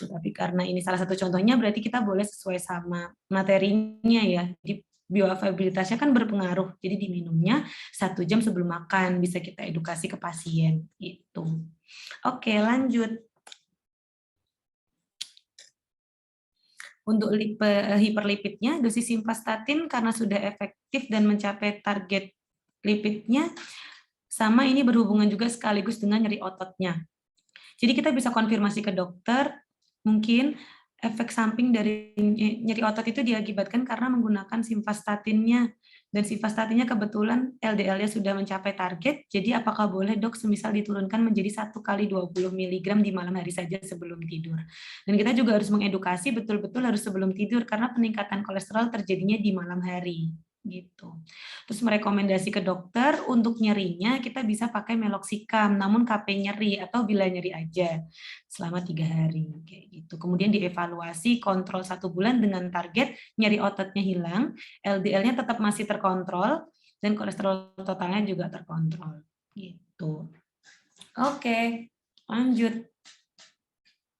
Tapi karena ini salah satu contohnya berarti kita boleh sesuai sama materinya ya. Jadi bioavailabilitasnya kan berpengaruh. Jadi diminumnya 1 jam sebelum makan, bisa kita edukasi ke pasien gitu. Oke, lanjut. Untuk hiperlipidnya, dosis simvastatin karena sudah efektif dan mencapai target lipidnya, sama ini berhubungan juga sekaligus dengan nyeri ototnya. Jadi kita bisa konfirmasi ke dokter, mungkin efek samping dari nyeri otot itu diakibatkan karena menggunakan simvastatinnya. Dan simvastatinnya kebetulan LDL-nya sudah mencapai target, jadi apakah boleh dok semisal diturunkan menjadi 1 kali 20 mg di malam hari saja sebelum tidur. Dan kita juga harus mengedukasi betul-betul harus sebelum tidur, karena peningkatan kolesterol terjadinya di malam hari. Gitu. Terus merekomendasi ke dokter untuk nyerinya kita bisa pakai meloxicam, namun KP nyeri atau bila nyeri aja selama 3 hari kayak gitu. Kemudian dievaluasi kontrol 1 bulan dengan target nyeri ototnya hilang, LDL-nya tetap masih terkontrol dan kolesterol totalnya juga terkontrol gitu. Oke, lanjut.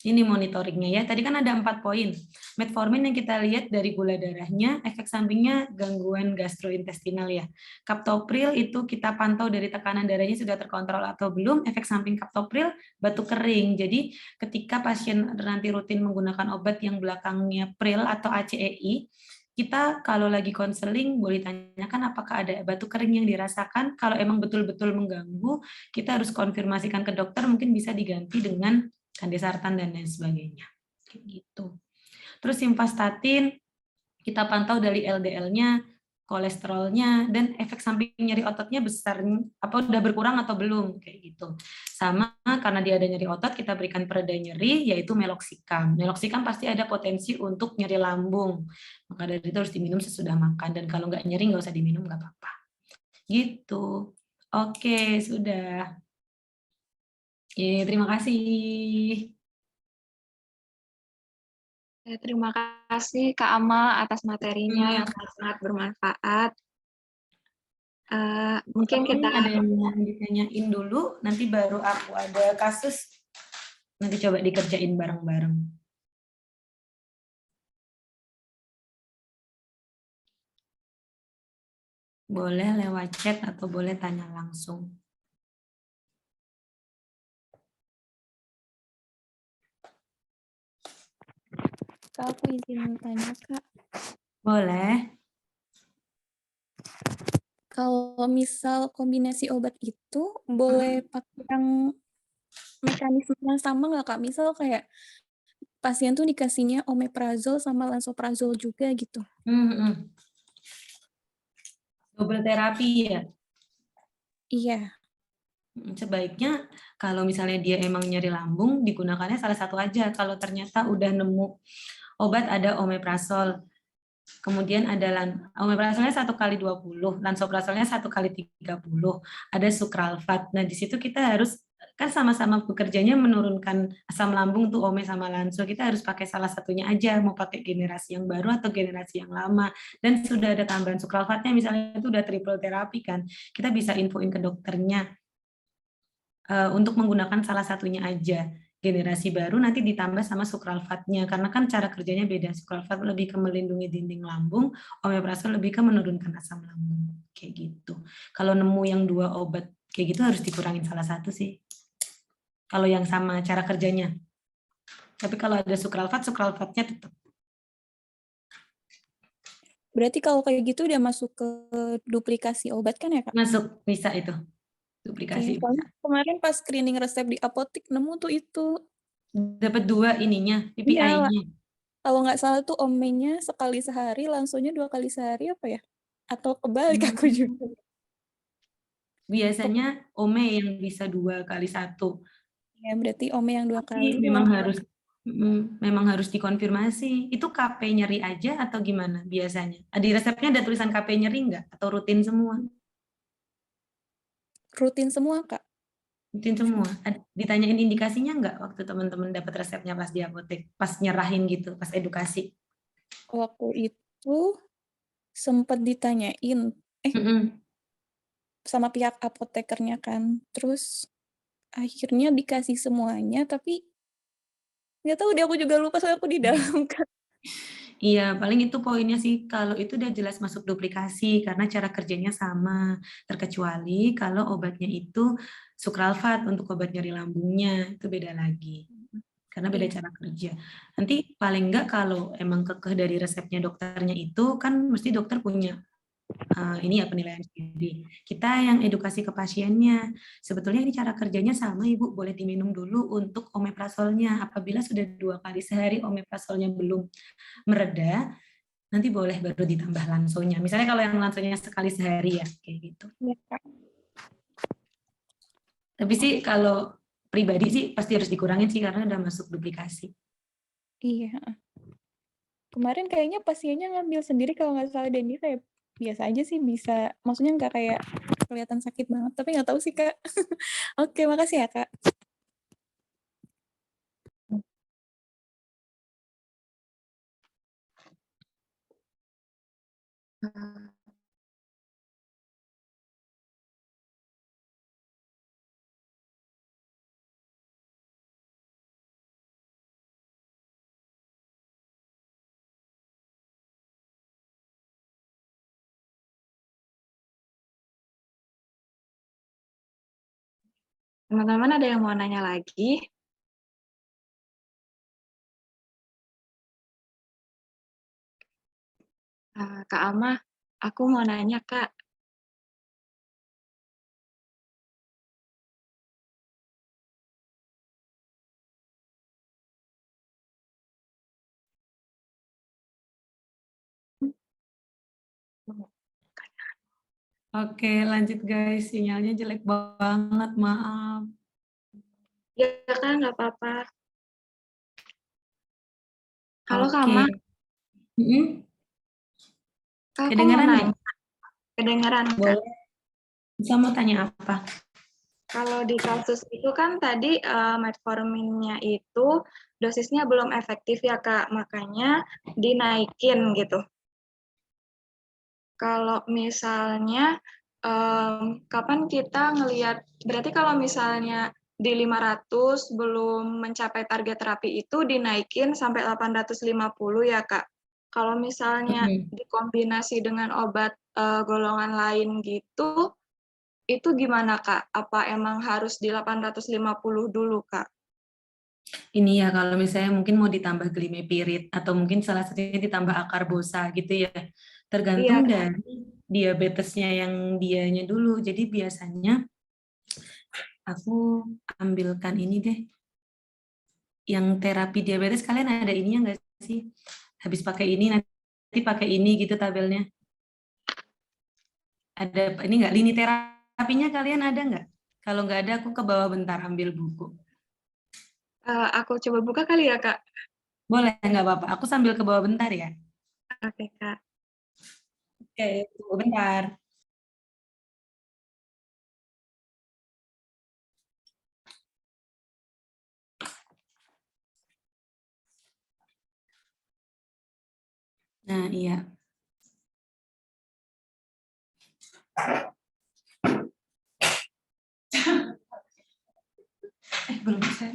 Ini monitoringnya ya. Tadi kan ada 4 poin. Metformin yang kita lihat dari gula darahnya, efek sampingnya gangguan gastrointestinal ya. Captopril itu kita pantau dari tekanan darahnya sudah terkontrol atau belum. Efek samping captopril batuk kering. Jadi ketika pasien nanti rutin menggunakan obat yang belakangnya pril atau ACEI, kita kalau lagi konseling boleh tanyakan apakah ada batuk kering yang dirasakan. Kalau emang betul-betul mengganggu, kita harus konfirmasikan ke dokter, mungkin bisa diganti dengan kandesartan dan lain sebagainya. Kayak gitu. Terus simvastatin kita pantau dari LDL-nya, kolesterolnya, dan efek samping nyeri ototnya besar apa udah berkurang atau belum kayak gitu. Sama karena dia ada nyeri otot, kita berikan pereda nyeri yaitu meloxicam. Meloxicam pasti ada potensi untuk nyeri lambung. Maka dari itu harus diminum sesudah makan, dan kalau nggak nyeri nggak usah diminum, nggak apa-apa. Gitu. Oke, sudah. Terima kasih. Terima kasih Kak Ama atas materinya yang sangat bermanfaat. Mungkin kita ada yang mau ditanyain dulu, nanti baru aku ada kasus, nanti coba dikerjain bareng-bareng. Boleh lewat chat atau boleh tanya langsung. Kak, aku izin tanya, Kak. Boleh. Kalau misal kombinasi obat itu boleh pakai yang mekanisme yang sama nggak, Kak? Misal kayak pasien tuh dikasihnya omeprazol sama lansoprazol juga gitu. Double terapi ya? Iya. Sebaiknya kalau misalnya dia emang nyeri lambung, digunakannya salah satu aja. Kalau ternyata udah nemu obat, ada omeprazol, kemudian ada omeprazolnya 1x20, lansoprazolnya 1x30, ada sukralfat. Nah, di situ kita harus kan sama-sama bekerjanya menurunkan asam lambung tuh ome sama lanso. Kita harus pakai salah satunya aja, mau pakai generasi yang baru atau generasi yang lama. Dan sudah ada tambahan sukralfatnya, misalnya itu udah triple terapi kan. Kita bisa infoin ke dokternya untuk menggunakan salah satunya aja. Generasi baru nanti ditambah sama sukralfatnya, karena kan cara kerjanya beda. Sukralfat lebih ke melindungi dinding lambung, omeprazol lebih ke menurunkan asam lambung, kayak gitu. Kalau nemu yang 2 obat kayak gitu harus dikurangin salah satu sih, kalau yang sama cara kerjanya. Tapi kalau ada sukralfat, sukralfatnya tetap. Berarti kalau kayak gitu udah masuk ke duplikasi obat kan ya, Kak? Masuk, bisa itu. Duplikasi. Soalnya kemarin pas screening resep di apotek nemu tuh itu. Dapat 2 ininya, Iya, PPI-nya. kalau nggak salah tuh omenya sekali sehari, lansonya 2 kali sehari apa ya? Atau kebalik aku juga. Biasanya ome yang bisa 2x1. Ya, berarti ome yang 2 kali. Memang harus dikonfirmasi. Itu KP nyeri aja atau gimana biasanya? Di resepnya ada tulisan KP nyeri nggak? Atau rutin semua? Rutin semua, Kak. Rutin semua. Ditanyain indikasinya nggak waktu teman-teman dapat resepnya pas di apotek? Pas nyerahin gitu, pas edukasi? Waktu itu sempat ditanyain, sama pihak apotekernya kan. Terus akhirnya dikasih semuanya, tapi nggak tahu deh, aku juga lupa soalnya aku di dalam kan. Iya, paling itu poinnya sih. Kalau itu udah jelas masuk duplikasi karena cara kerjanya sama. Terkecuali kalau obatnya itu sukralfat untuk obat nyeri lambungnya, itu beda lagi. Karena beda cara kerja. Nanti paling enggak kalau emang kekeh dari resepnya dokternya itu, kan mesti dokter punya ini ya penilaian sendiri. Kita yang edukasi ke pasiennya. Sebetulnya ini cara kerjanya sama, Ibu. Boleh diminum dulu untuk omeprazolnya. Apabila sudah 2 kali sehari omeprazolnya belum mereda, nanti boleh baru ditambah lansonya. Misalnya kalau yang lansonya sekali sehari ya, kayak gitu. Ya, Kak. Tapi sih kalau pribadi sih pasti harus dikurangin sih karena udah masuk duplikasi. Iya. Kemarin kayaknya pasiennya ngambil sendiri kalau nggak salah, dan dia kayak biasa aja sih, bisa. Maksudnya nggak kayak kelihatan sakit banget, tapi nggak tahu sih, Kak. Oke, makasih ya, Kak. Teman-teman ada yang mau nanya lagi? Kak Ama, aku mau nanya, Kak. Oke, lanjut guys. Sinyalnya jelek banget, maaf. Ya, Kak, nggak apa-apa. Halo, Kak Oke. Ama. Mm-mm. Kak, aku mau Kedengeran nanya. nggak? Kedengeran, Kak. Boleh. Bisa mau tanya apa? Kalau di kasus itu kan tadi metforminnya itu dosisnya belum efektif ya, Kak. Makanya dinaikin gitu. Kalau misalnya kapan kita ngelihat, berarti kalau misalnya di 500 belum mencapai target terapi itu dinaikin sampai 850 ya, Kak. Kalau misalnya dikombinasi dengan obat golongan lain gitu, itu gimana, Kak? Apa emang harus di 850 dulu, Kak? Ini ya kalau misalnya mungkin mau ditambah glimepirid atau mungkin salah satunya ditambah akarbosa gitu ya. Tergantung Iya, Kak. dari diabetesnya yang dianya dulu. Jadi biasanya aku ambilkan ini deh. Yang terapi diabetes kalian ada ininya nggak sih? Habis pakai ini nanti pakai ini gitu tabelnya. Ada ini nggak lini terapinya kalian ada nggak? Kalau nggak ada aku ke bawah bentar ambil buku. Aku coba buka kali ya, Kak. Boleh nggak apa-apa. Aku sambil ke bawah bentar ya. Oke, Kak. Oke, tunggu bentar. Nah, iya. Belum bisa.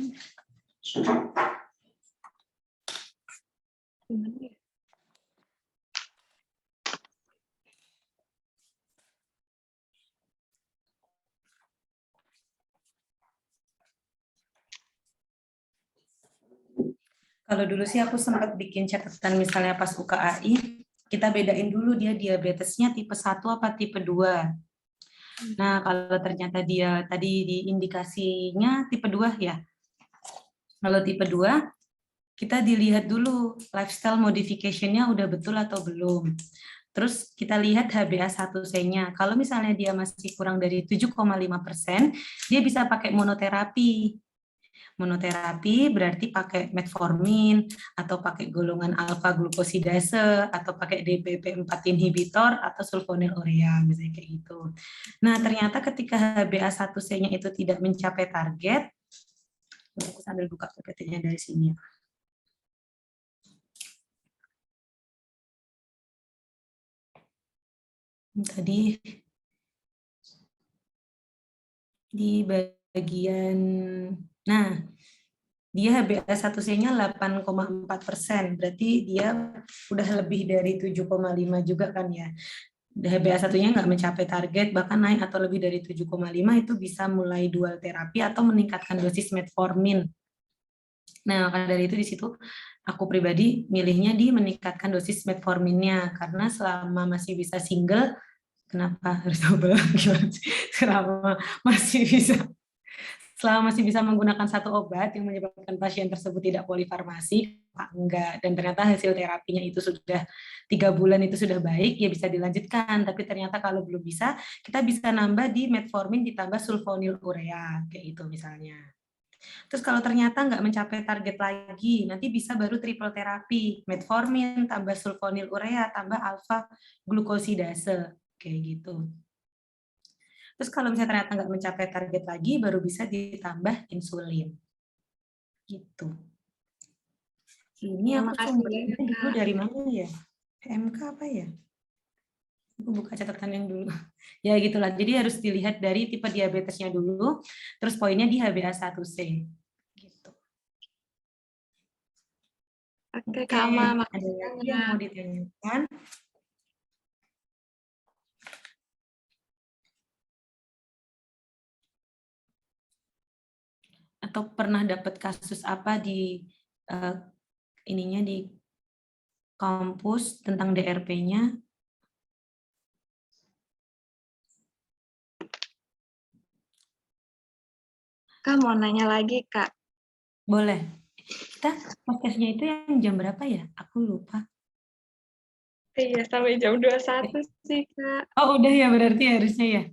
Gimana ya? Kalau dulu sih aku sempat bikin catatan misalnya pas UKAI, kita bedain dulu dia diabetesnya tipe 1 apa tipe 2. Nah, kalau ternyata dia tadi di indikasinya tipe 2 ya. Kalau tipe 2, kita dilihat dulu lifestyle modification-nya udah betul atau belum. Terus kita lihat HbA1c-nya. Kalau misalnya dia masih kurang dari 7,5%, dia bisa pakai monoterapi. Monoterapi berarti pakai metformin atau pakai golongan alfa glukosidase atau pakai DPP4 inhibitor atau sulfonylurea misalnya kayak gitu. Nah, ternyata ketika HbA1c-nya itu tidak mencapai target, aku sambil buka PPT-nya dari sini. Tadi di bagian, nah dia HbA1c-nya 8,4%, berarti dia udah lebih dari 7,5 juga kan ya. HbA1-nya nggak mencapai target, bahkan naik atau lebih dari 7,5 itu bisa mulai dual terapi atau meningkatkan dosis metformin. Nah, maka dari itu di situ aku pribadi milihnya di meningkatkan dosis metforminnya, karena selama masih bisa single, kenapa harus double? Selama masih bisa menggunakan satu obat yang menyebabkan pasien tersebut tidak polifarmasi, enggak. Dan ternyata hasil terapinya itu sudah 3 bulan itu sudah baik, ya bisa dilanjutkan. Tapi ternyata kalau belum bisa, kita bisa nambah di metformin ditambah sulfonylurea, kayak itu misalnya. Terus kalau ternyata nggak mencapai target lagi, nanti bisa baru triple terapi, metformin tambah sulfonylurea tambah alfa glukosidase, kayak gitu. Terus kalau misalnya ternyata nggak mencapai target lagi, baru bisa ditambah insulin. Gitu. Ini aku sumbernya dulu dari mana ya? PMK apa ya? Aku buka catatan yang dulu. Ya gitulah. Jadi harus dilihat dari tipe diabetesnya dulu, terus poinnya di HbA1c. Gitu. Oke, Kak Ama, ada lagi yang mau ditanyakan? atau pernah dapat kasus apa di ininya di kampus tentang DRP-nya? Kak, mau nanya lagi, Kak. Boleh. Kita podcastnya itu yang jam berapa ya? Aku lupa. Iya, sampai jam 21 sih, Kak. Oh, udah ya berarti harusnya ya.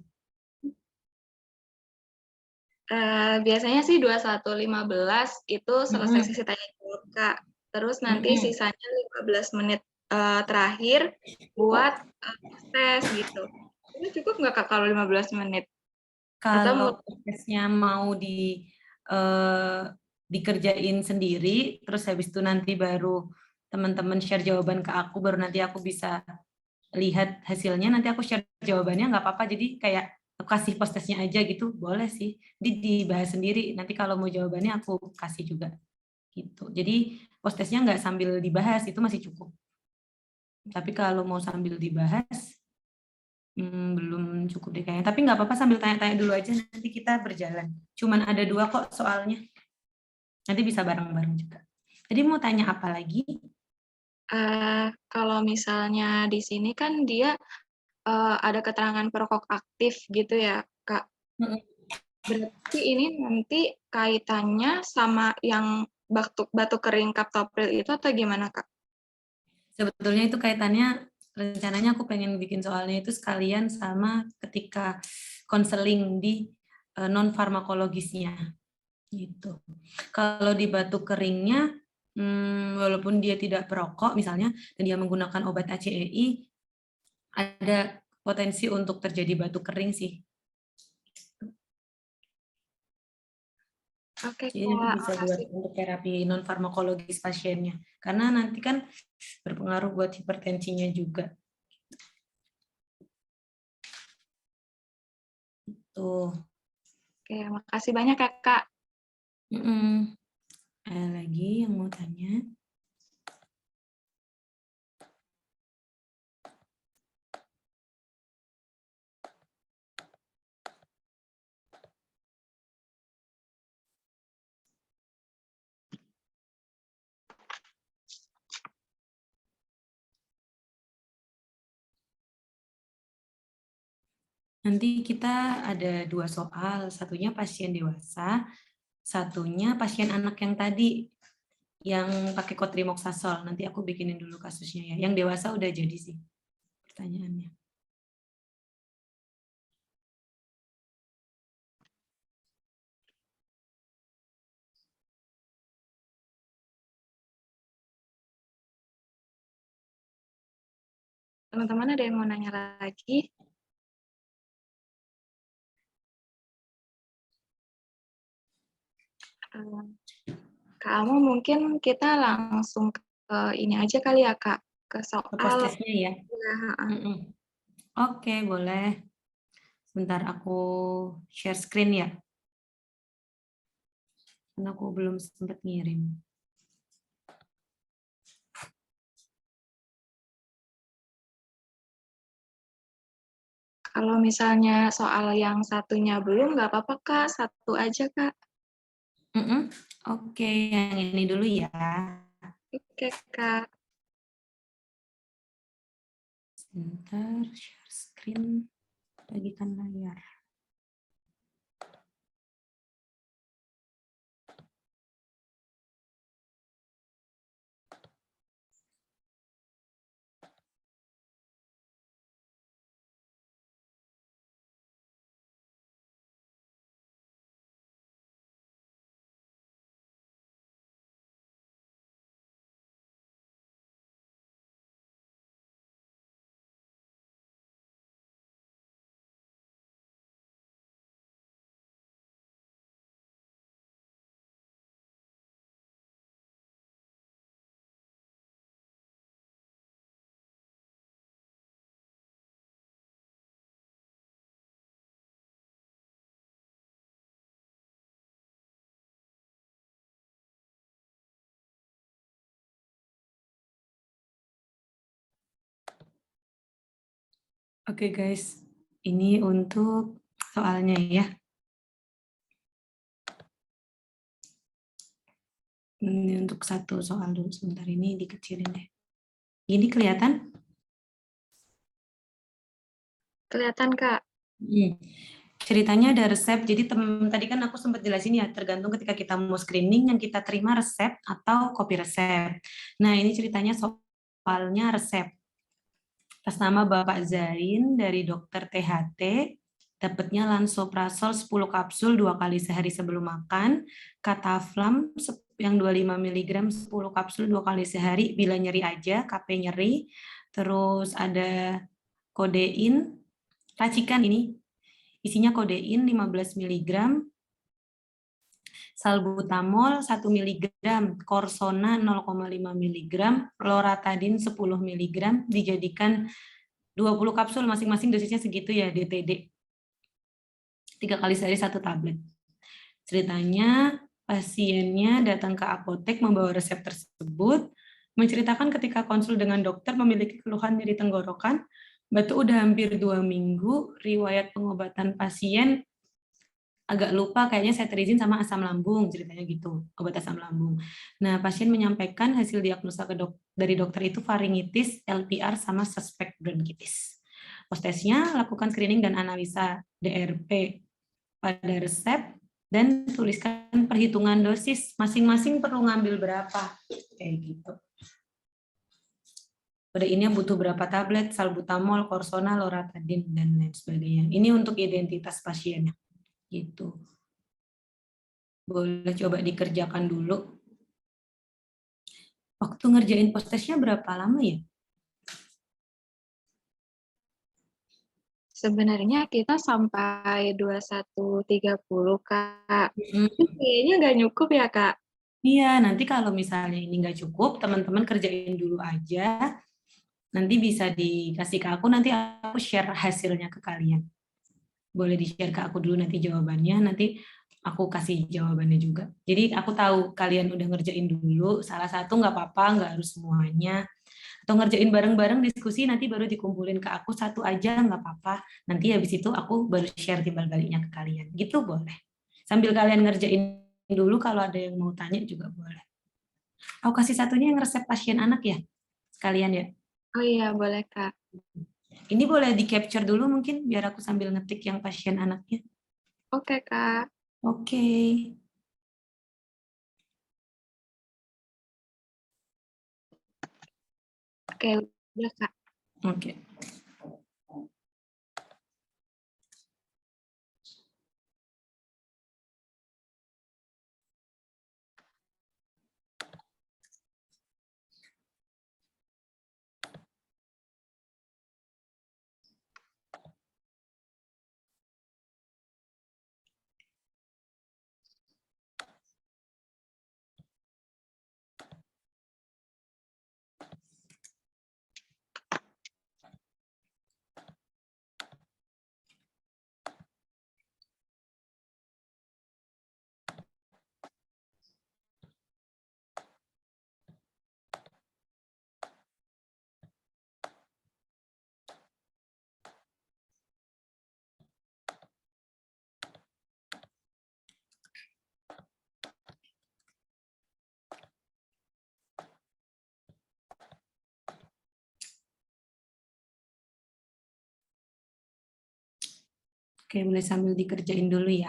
Biasanya sih 21.15 itu selesai sesi tanya jawab, Kak. Terus nanti sisanya 15 menit terakhir buat tes gitu. Itu cukup nggak, Kak, kalau 15 menit? Kalau prosesnya mau dikerjain sendiri, terus habis itu nanti baru teman-teman share jawaban ke aku, baru nanti aku bisa lihat hasilnya, nanti aku share jawabannya, nggak apa-apa. Jadi kayak aku kasih post-testnya aja gitu, boleh sih. Dibahas sendiri, nanti kalau mau jawabannya aku kasih juga. Gitu. Jadi post-testnya nggak sambil dibahas, itu masih cukup. Tapi kalau mau sambil dibahas, belum cukup deh kayaknya. Tapi nggak apa-apa sambil tanya-tanya dulu aja, nanti kita berjalan. Cuman ada 2 kok soalnya. Nanti bisa bareng-bareng juga. Jadi mau tanya apa lagi? Kalau misalnya di sini kan dia ada keterangan perokok aktif gitu ya, Kak. Berarti ini nanti kaitannya sama yang batuk kering kaptopril itu atau gimana, Kak? Sebetulnya itu kaitannya, rencananya aku pengen bikin soalnya itu sekalian sama ketika konseling di non farmakologisnya gitu. Kalau di batuk keringnya, walaupun dia tidak perokok misalnya dan dia menggunakan obat ACEI, ada potensi untuk terjadi batuk kering sih. Oke, Jadi nanti Kak, bisa buat makasih. untuk terapi non farmakologis pasiennya, karena nanti kan berpengaruh buat hipertensinya juga. Tuh. Oke, makasih banyak ya, Kak. Ada lagi yang mau tanya? Nanti kita ada 2 soal, satunya pasien dewasa, satunya pasien anak yang tadi, yang pakai kotrimoksasol. Nanti aku bikinin dulu kasusnya ya. Yang dewasa udah jadi sih pertanyaannya. Teman-teman ada yang mau nanya lagi? Kamu mungkin kita langsung ke ini aja kali ya, Kak, ke Ke soal. post-testnya ya? Oke, boleh. Sebentar aku share screen ya. Karena aku belum sempat ngirim. Kalau misalnya soal yang satunya belum, nggak apa-apa, Kak. Satu aja, Kak. Oke, yang ini dulu ya. Oke, Kak. Sebentar, share screen, bagikan layar. Oke guys, ini untuk soalnya ya. Ini untuk satu soal dulu sebentar, ini dikecilin deh. Ini kelihatan? Kelihatan, Kak. Ceritanya ada resep, jadi tadi kan aku sempat jelasin ya, tergantung ketika kita mau screening, yang kita terima resep atau kopi resep. Nah, ini ceritanya soalnya resep. Atas nama Bapak Zain dari dokter THT, dapatnya lansoprazol 10 kapsul 2 kali sehari sebelum makan, Kataflam yang 25 mg 10 kapsul 2 kali sehari bila nyeri aja, KP nyeri, terus ada kodein, racikan ini, isinya kodein 15 mg, salbutamol 1 mg, korsona 0,5 mg, loratadin 10 mg, dijadikan 20 kapsul masing-masing, dosisnya segitu ya, DTD. 3 kali sehari 1 tablet. Ceritanya pasiennya datang ke apotek membawa resep tersebut, menceritakan ketika konsul dengan dokter memiliki keluhan nyeri tenggorokan, batuk udah hampir 2 minggu, riwayat pengobatan pasien agak lupa, kayaknya cetirizin sama asam lambung, ceritanya gitu, obat asam lambung. Nah, pasien menyampaikan hasil diagnosa dari dokter itu faringitis, LPR, sama suspek bronkitis. Postesnya lakukan screening dan analisa DRP pada resep, dan tuliskan perhitungan dosis, masing-masing perlu ngambil berapa, kayak gitu. Pada ini butuh berapa tablet, salbutamol, korsona, loratadin, dan lain sebagainya. Ini untuk identitas pasiennya. Gitu. Boleh coba dikerjakan dulu. Waktu ngerjain postesnya berapa lama ya? Sebenarnya kita sampai 21.30, Kak. Hmm. Tapi kayaknya nggak cukup ya, Kak? Iya, nanti kalau misalnya ini nggak cukup, teman-teman kerjain dulu aja. Nanti bisa dikasih ke aku, nanti aku share hasilnya ke kalian. Boleh di-share ke aku dulu nanti jawabannya, nanti aku kasih jawabannya juga. Jadi aku tahu kalian udah ngerjain dulu, salah satu nggak apa-apa, nggak harus semuanya. Atau ngerjain bareng-bareng diskusi, nanti baru dikumpulin ke aku satu aja, nggak apa-apa. Nanti habis itu aku baru share timbal baliknya ke kalian. Gitu boleh. Sambil kalian ngerjain dulu, kalau ada yang mau tanya juga boleh. Aku kasih satunya yang resep pasien anak ya, sekalian ya. Oh iya, boleh, Kak. Ini boleh di-capture dulu mungkin, biar aku sambil ngetik yang pasien anaknya. Oke, Kak. Oke. Oke, udah, Kak. Oke. Oke, boleh sambil dikerjain dulu ya.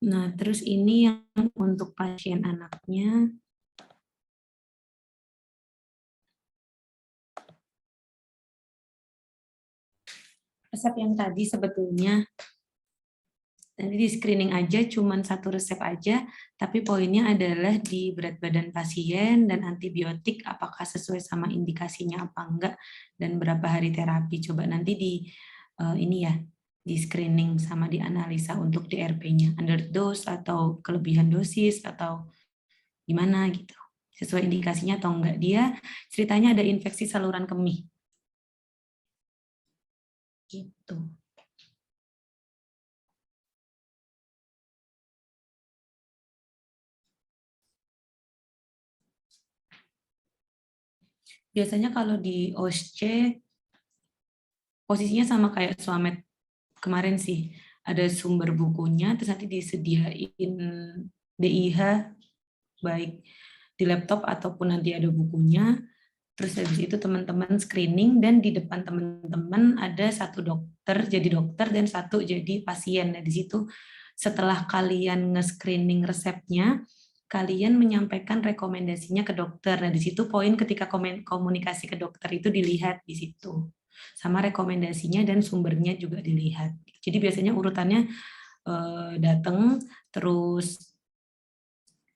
Nah, terus ini yang untuk pasien anaknya. Resep yang tadi sebetulnya nanti di screening aja, cuman 1 resep aja, tapi poinnya adalah di berat badan pasien dan antibiotik apakah sesuai sama indikasinya apa enggak, dan berapa hari terapi. Coba nanti di ini ya, di screening sama dianalisa untuk DRP-nya, underdose atau kelebihan dosis atau gimana gitu. Sesuai indikasinya atau enggak. Dia ceritanya ada infeksi saluran kemih. Gitu. Biasanya kalau di OSC posisinya sama kayak Suamed kemarin sih. Ada sumber bukunya, terus nanti disediain DIH baik di laptop ataupun nanti ada bukunya. Terus habis itu teman-teman screening dan di depan teman-teman ada 1 dokter jadi dokter dan 1 jadi pasien. Nah, di situ setelah kalian nge-screening resepnya, kalian menyampaikan rekomendasinya ke dokter. Nah, di situ poin ketika komunikasi ke dokter itu dilihat di situ. Sama rekomendasinya dan sumbernya juga dilihat. Jadi biasanya urutannya datang terus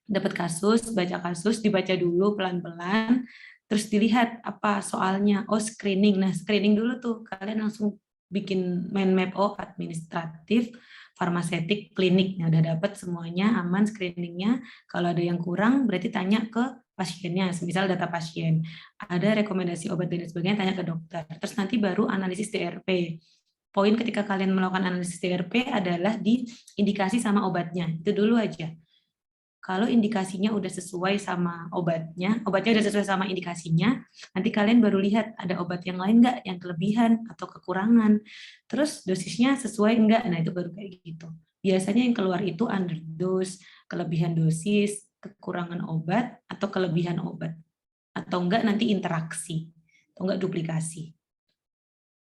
dapat kasus, baca kasus, dibaca dulu pelan-pelan, terus dilihat apa soalnya. Oh, screening. Nah, screening dulu tuh. Kalian langsung bikin mind map, oh administratif, farmasetik, klinik. Nah, udah dapat semuanya, aman screeningnya. Kalau ada yang kurang, berarti tanya ke pasiennya, misal data pasien. Ada rekomendasi obat dan sebagainya, tanya ke dokter. Terus nanti baru analisis DRP. Poin ketika kalian melakukan analisis DRP adalah di indikasi sama obatnya. Itu dulu aja. Kalau indikasinya udah sesuai sama obatnya udah sesuai sama indikasinya, nanti kalian baru lihat ada obat yang lain nggak, yang kelebihan atau kekurangan. Terus dosisnya sesuai enggak, nah itu baru kayak gitu. Biasanya yang keluar itu underdose, kelebihan dosis, kekurangan obat, atau kelebihan obat. Atau enggak nanti interaksi, atau enggak duplikasi.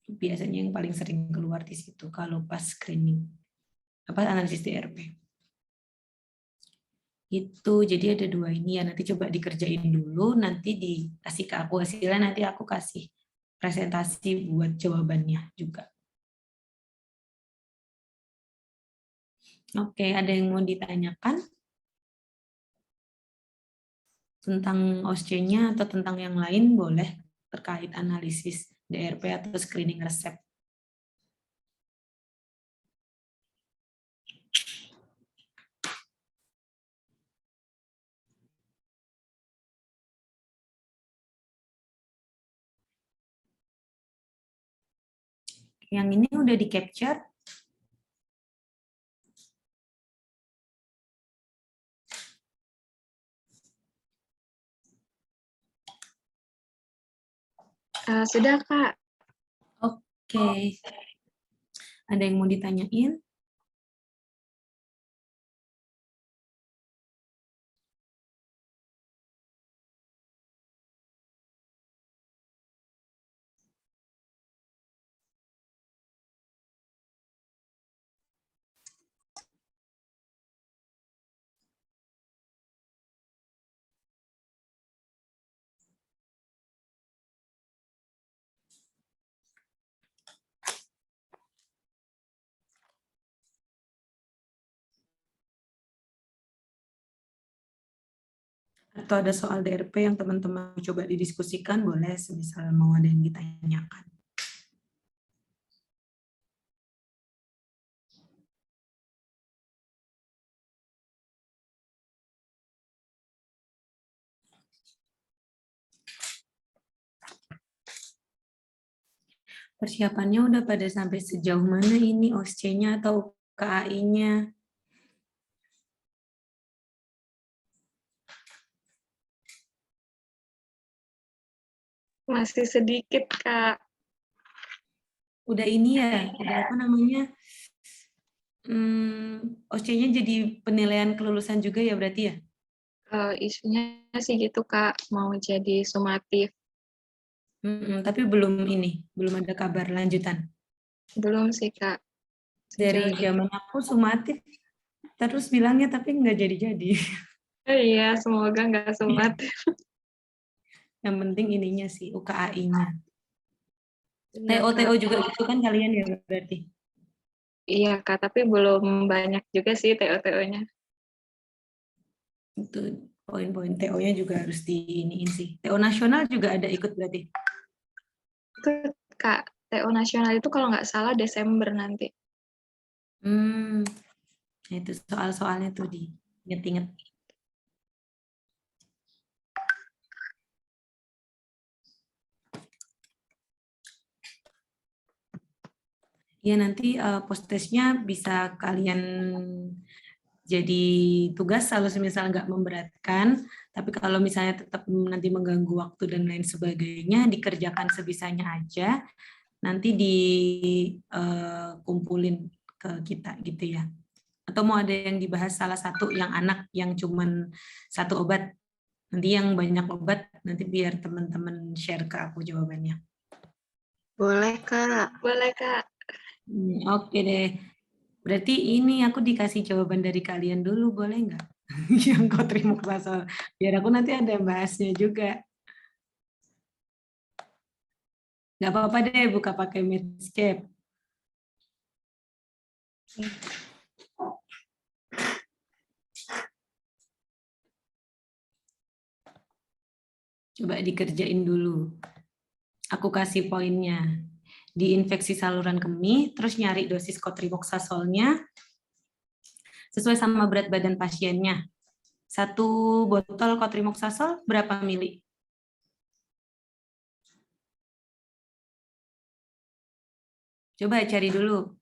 Biasanya yang paling sering keluar di situ kalau pas screening. Analisis DRP. Itu jadi ada 2 ini ya, nanti coba dikerjain dulu, nanti dikasih ke aku hasilnya, nanti aku kasih presentasi buat jawabannya juga. Oke, ada yang mau ditanyakan tentang OSCE-nya atau tentang yang lain boleh terkait analisis DRP atau screening resep. Yang ini udah di-capture? Sudah, Kak. Oke. Ada yang mau ditanyain? Atau ada soal DRP yang teman-teman coba didiskusikan, boleh semisal mau ada yang ditanyakan. Persiapannya udah pada sampai sejauh mana ini OSCE-nya atau KAI-nya? Masih sedikit, Kak. Udah ini ya, udah apa namanya? OSCE-nya jadi penilaian kelulusan juga ya berarti ya? Isunya sih gitu, Kak. Mau jadi sumatif. Tapi belum ada kabar lanjutan. Belum sih, Kak. Dari Sejauh ini. zaman aku sumatif terus bilangnya tapi nggak jadi-jadi. Iya, semoga nggak sumat. Yang penting ininya sih, UKAI-nya. Iya, TO Kak. juga gitu kan kalian ya berarti? Iya, Kak, tapi belum banyak juga sih TO-TO-nya. Itu poin-poin TO-nya juga harus diiniin sih. TO nasional juga ada ikut berarti? Itu, Kak, TO nasional itu kalau nggak salah Desember nanti. Nah itu soal-soalnya tuh diinget-inget. Ya nanti post-testnya bisa kalian jadi tugas kalau misal nggak memberatkan, tapi kalau misalnya tetap nanti mengganggu waktu dan lain sebagainya, dikerjakan sebisanya aja, nanti dikumpulin ke kita gitu ya. Atau mau ada yang dibahas salah satu yang anak yang cuman satu obat, nanti yang banyak obat, nanti biar teman-teman share ke aku jawabannya. Boleh, Kak. Boleh, Kak. Oke deh. Berarti ini aku dikasih jawaban dari kalian dulu, boleh nggak? Yang kau terima soal. Biar aku nanti ada yang bahasnya juga. Nggak apa-apa deh, buka pakai Medscape. Coba dikerjain dulu. Aku kasih poinnya. Di infeksi saluran kemih, terus nyari dosis kotrimoxasolnya sesuai sama berat badan pasiennya. Satu botol kotrimoxasol berapa mili? Coba cari dulu.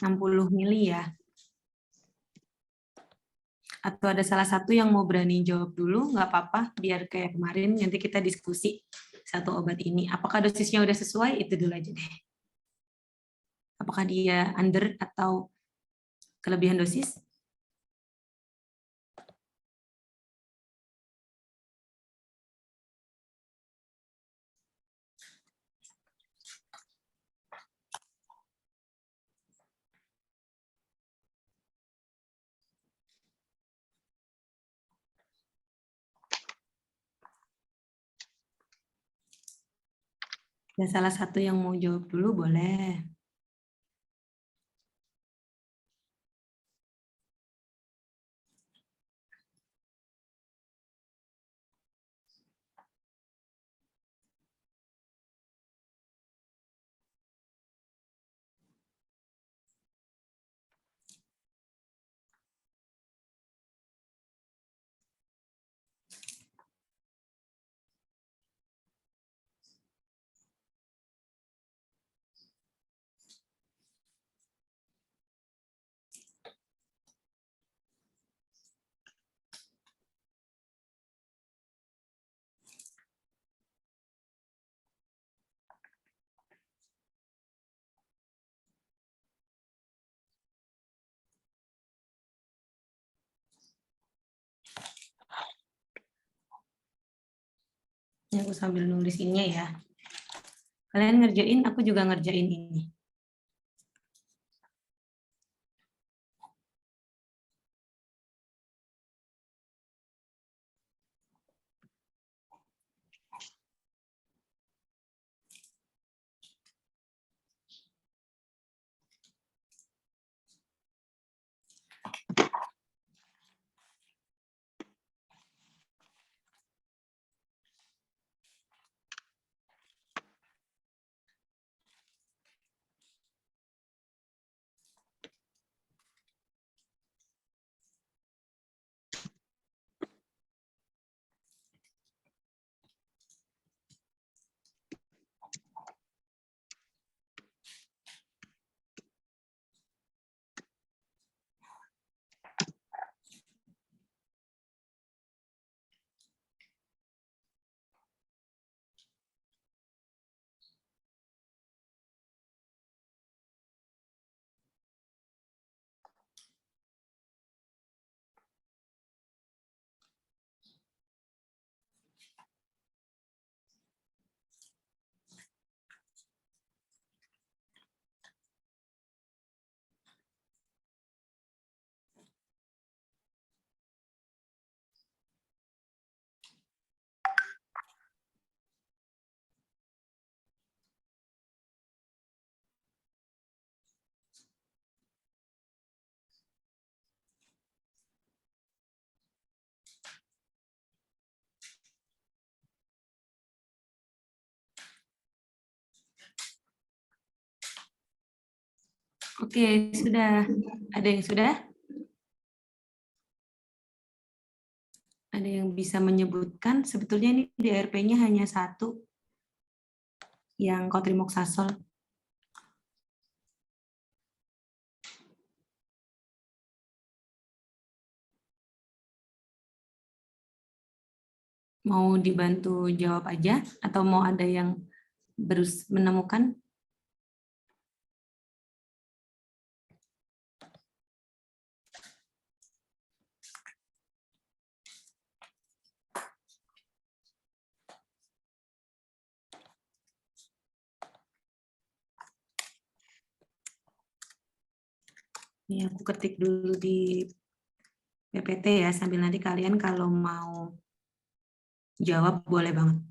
Enam 60 mili ya. Atau ada salah satu yang mau berani jawab dulu, nggak apa-apa, biar kayak kemarin nanti kita diskusi satu obat ini. Apakah dosisnya udah sesuai? Itu dulu aja deh. Apakah dia under atau kelebihan dosis? Dan salah satu yang mau jawab dulu boleh. Ini aku sambil nulis ininya ya. Kalian ngerjain, aku juga ngerjain ini. Oke, sudah. Ada yang sudah? Ada yang bisa menyebutkan? Sebetulnya ini DRP-nya hanya satu, yang cotrimoxazole. Mau dibantu jawab aja atau mau ada yang menemukan? Ini aku ketik dulu di PPT ya, sambil nanti kalian kalau mau jawab boleh banget.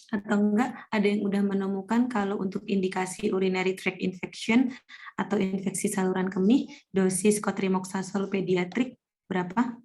Atau enggak ada yang udah menemukan kalau untuk indikasi urinary tract infection atau infeksi saluran kemih, dosis cotrimoxazole pediatrik berapa?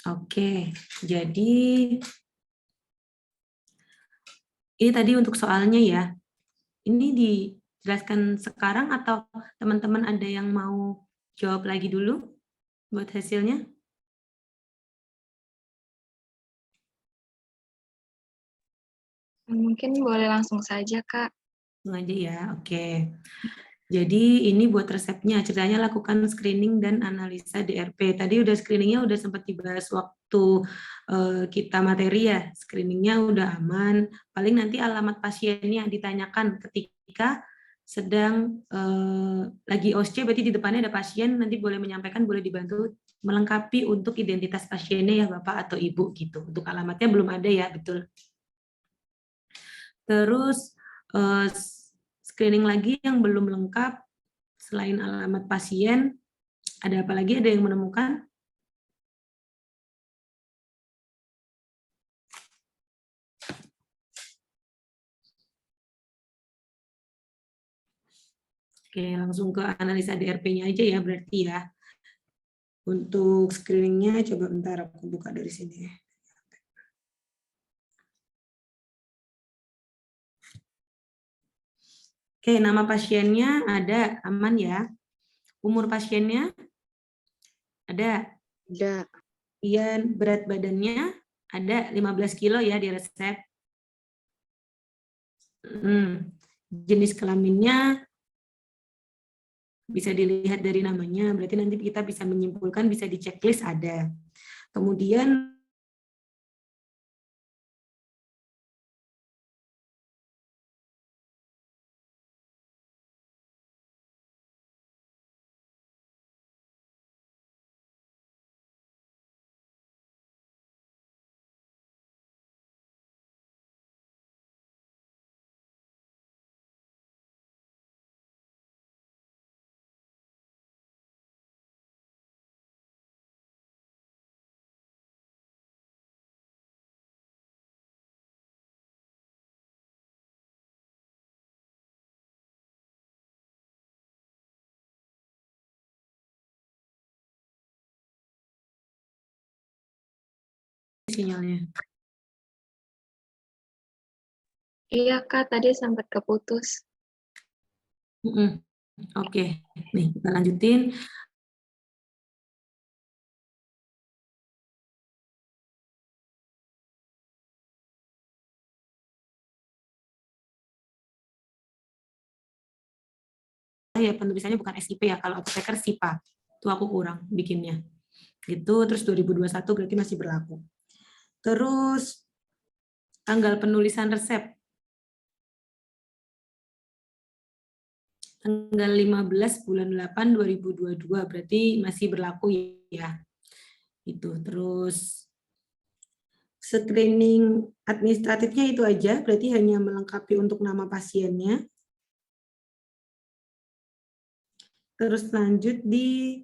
Oke, jadi ini tadi untuk soalnya ya. Ini dijelaskan sekarang atau teman-teman ada yang mau jawab lagi dulu buat hasilnya? Mungkin boleh langsung saja, Kak. Langsung aja ya, oke. Jadi ini buat resepnya, ceritanya lakukan screening dan analisa DRP. Tadi udah screeningnya udah sempat dibahas waktu kita materi ya, screeningnya udah aman. Paling nanti alamat pasiennya ditanyakan ketika sedang lagi OSCE, berarti di depannya ada pasien, nanti boleh menyampaikan, boleh dibantu melengkapi untuk identitas pasiennya ya Bapak atau Ibu gitu. Untuk alamatnya belum ada ya, betul. Terus screening lagi yang belum lengkap, selain alamat pasien, ada apa lagi? Ada yang menemukan? Oke, langsung ke analisa DRP-nya aja ya berarti ya. Untuk screeningnya coba bentar aku buka dari sini. Oke, nama pasiennya ada, aman ya. Umur pasiennya ada. Ada. Kemudian berat badannya ada 15 kilo ya di resep. Jenis kelaminnya bisa dilihat dari namanya, berarti nanti kita bisa menyimpulkan, bisa di checklist ada. Kemudian sinyalnya. Iya Kak, tadi sempat keputus. Oke, nih kita lanjutin. Ya penulisannya bukan SIP ya, kalau apoteker SIPA. Itu aku kurang bikinnya. Gitu, terus 2021 berarti masih berlaku. Terus tanggal penulisan resep. Tanggal 15 bulan 8 2022 berarti masih berlaku ya. Itu terus screening administratifnya itu aja, berarti hanya melengkapi untuk nama pasiennya. Terus lanjut di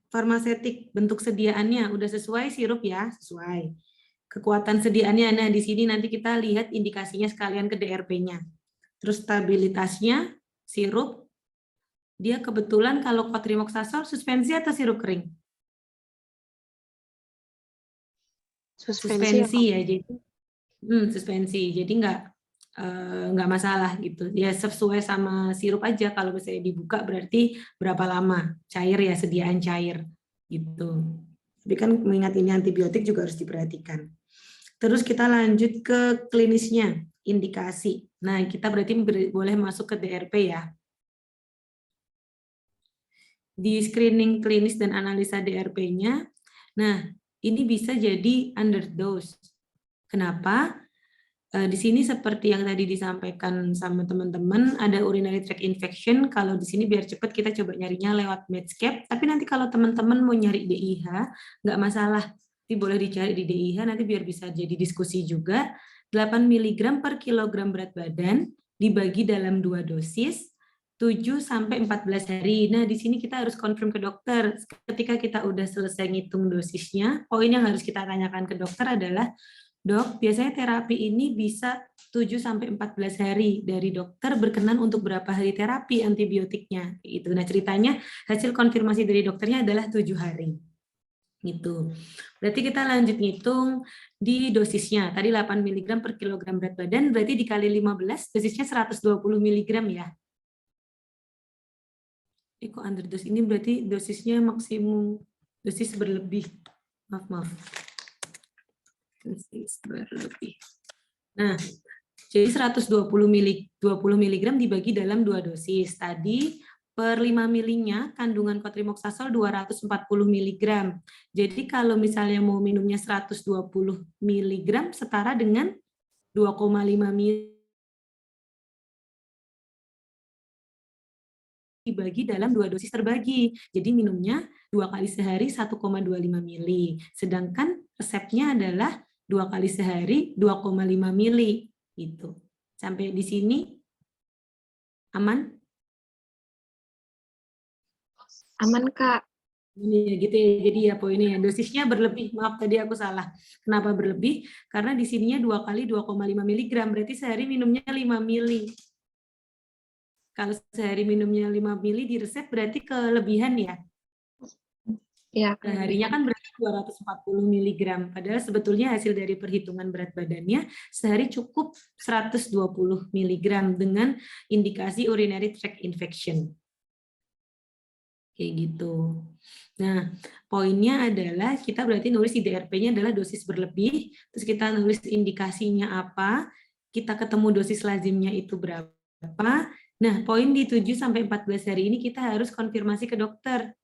farmasetik, bentuk sediaannya udah sesuai sirup ya, sesuai. Kekuatan sediaannya, nah di sini nanti kita lihat indikasinya sekalian ke DRP-nya. Terus stabilitasnya, sirup, dia kebetulan kalau cotrimoxazole suspensi atau sirup kering? Suspensi ya, jadi suspensi, jadi nggak masalah gitu. Ya sesuai sama sirup aja, kalau misalnya dibuka berarti berapa lama cair ya, sediaan cair gitu. Tapi kan mengingat ini antibiotik juga harus diperhatikan. Terus kita lanjut ke klinisnya, indikasi. Nah, kita berarti boleh masuk ke DRP ya. Di screening klinis dan analisa DRP-nya, nah ini bisa jadi underdose. Kenapa? Di sini seperti yang tadi disampaikan sama teman-teman, ada urinary tract infection. Kalau di sini biar cepat kita coba nyarinya lewat Medscape. Tapi nanti kalau teman-teman mau nyari DIH, nggak masalah. Nanti boleh dicari di DIH, nanti biar bisa jadi diskusi juga. 8 mg per kilogram berat badan dibagi dalam 2 dosis, 7-14 hari. Nah, di sini kita harus confirm ke dokter. Ketika kita udah selesai ngitung dosisnya, poin yang harus kita tanyakan ke dokter adalah, Dok, biasanya terapi ini bisa 7-14 hari. Dari dokter berkenan untuk berapa hari terapi antibiotiknya. Gitu. Nah, ceritanya hasil konfirmasi dari dokternya adalah 7 hari. Gitu. Berarti kita lanjut ngitung di dosisnya. Tadi 8 mg per kilogram berat badan, berarti dikali 15, dosisnya 120 mg ya. Kok underdose ini berarti dosisnya maksimum, dosis berlebih. Maaf. Dosis berlebih. Nah, jadi 120 mg dibagi dalam 2 dosis. Tadi per 5 milinya kandungan cotrimoxazole 240 mg. Jadi kalau misalnya mau minumnya 120 mg setara dengan 2,5 ml dibagi dalam 2 dosis terbagi. Jadi minumnya 2 kali sehari 1,25 mili. Sedangkan resepnya adalah 2 kali sehari 2,5 mili. Gitu. Sampai di sini aman? Aman Kak. Ini gitu ya. Jadi ya poinnya ya, dosisnya berlebih. Maaf tadi aku salah. Kenapa berlebih? Karena di sininya 2 kali 2,5 mg. Berarti sehari minumnya 5 mili. Kalau sehari minumnya 5 mili di resep berarti kelebihan ya. Ya, Harinya kan berarti 240 mg. Padahal sebetulnya hasil dari perhitungan berat badannya sehari cukup 120 mg dengan indikasi urinary tract infection. Kayak gitu. Nah, poinnya adalah kita berarti nulis IDRP-nya adalah dosis berlebih, terus kita nulis indikasinya apa, kita ketemu dosis lazimnya itu berapa. Nah, poin di 7-14 hari ini kita harus konfirmasi ke dokter.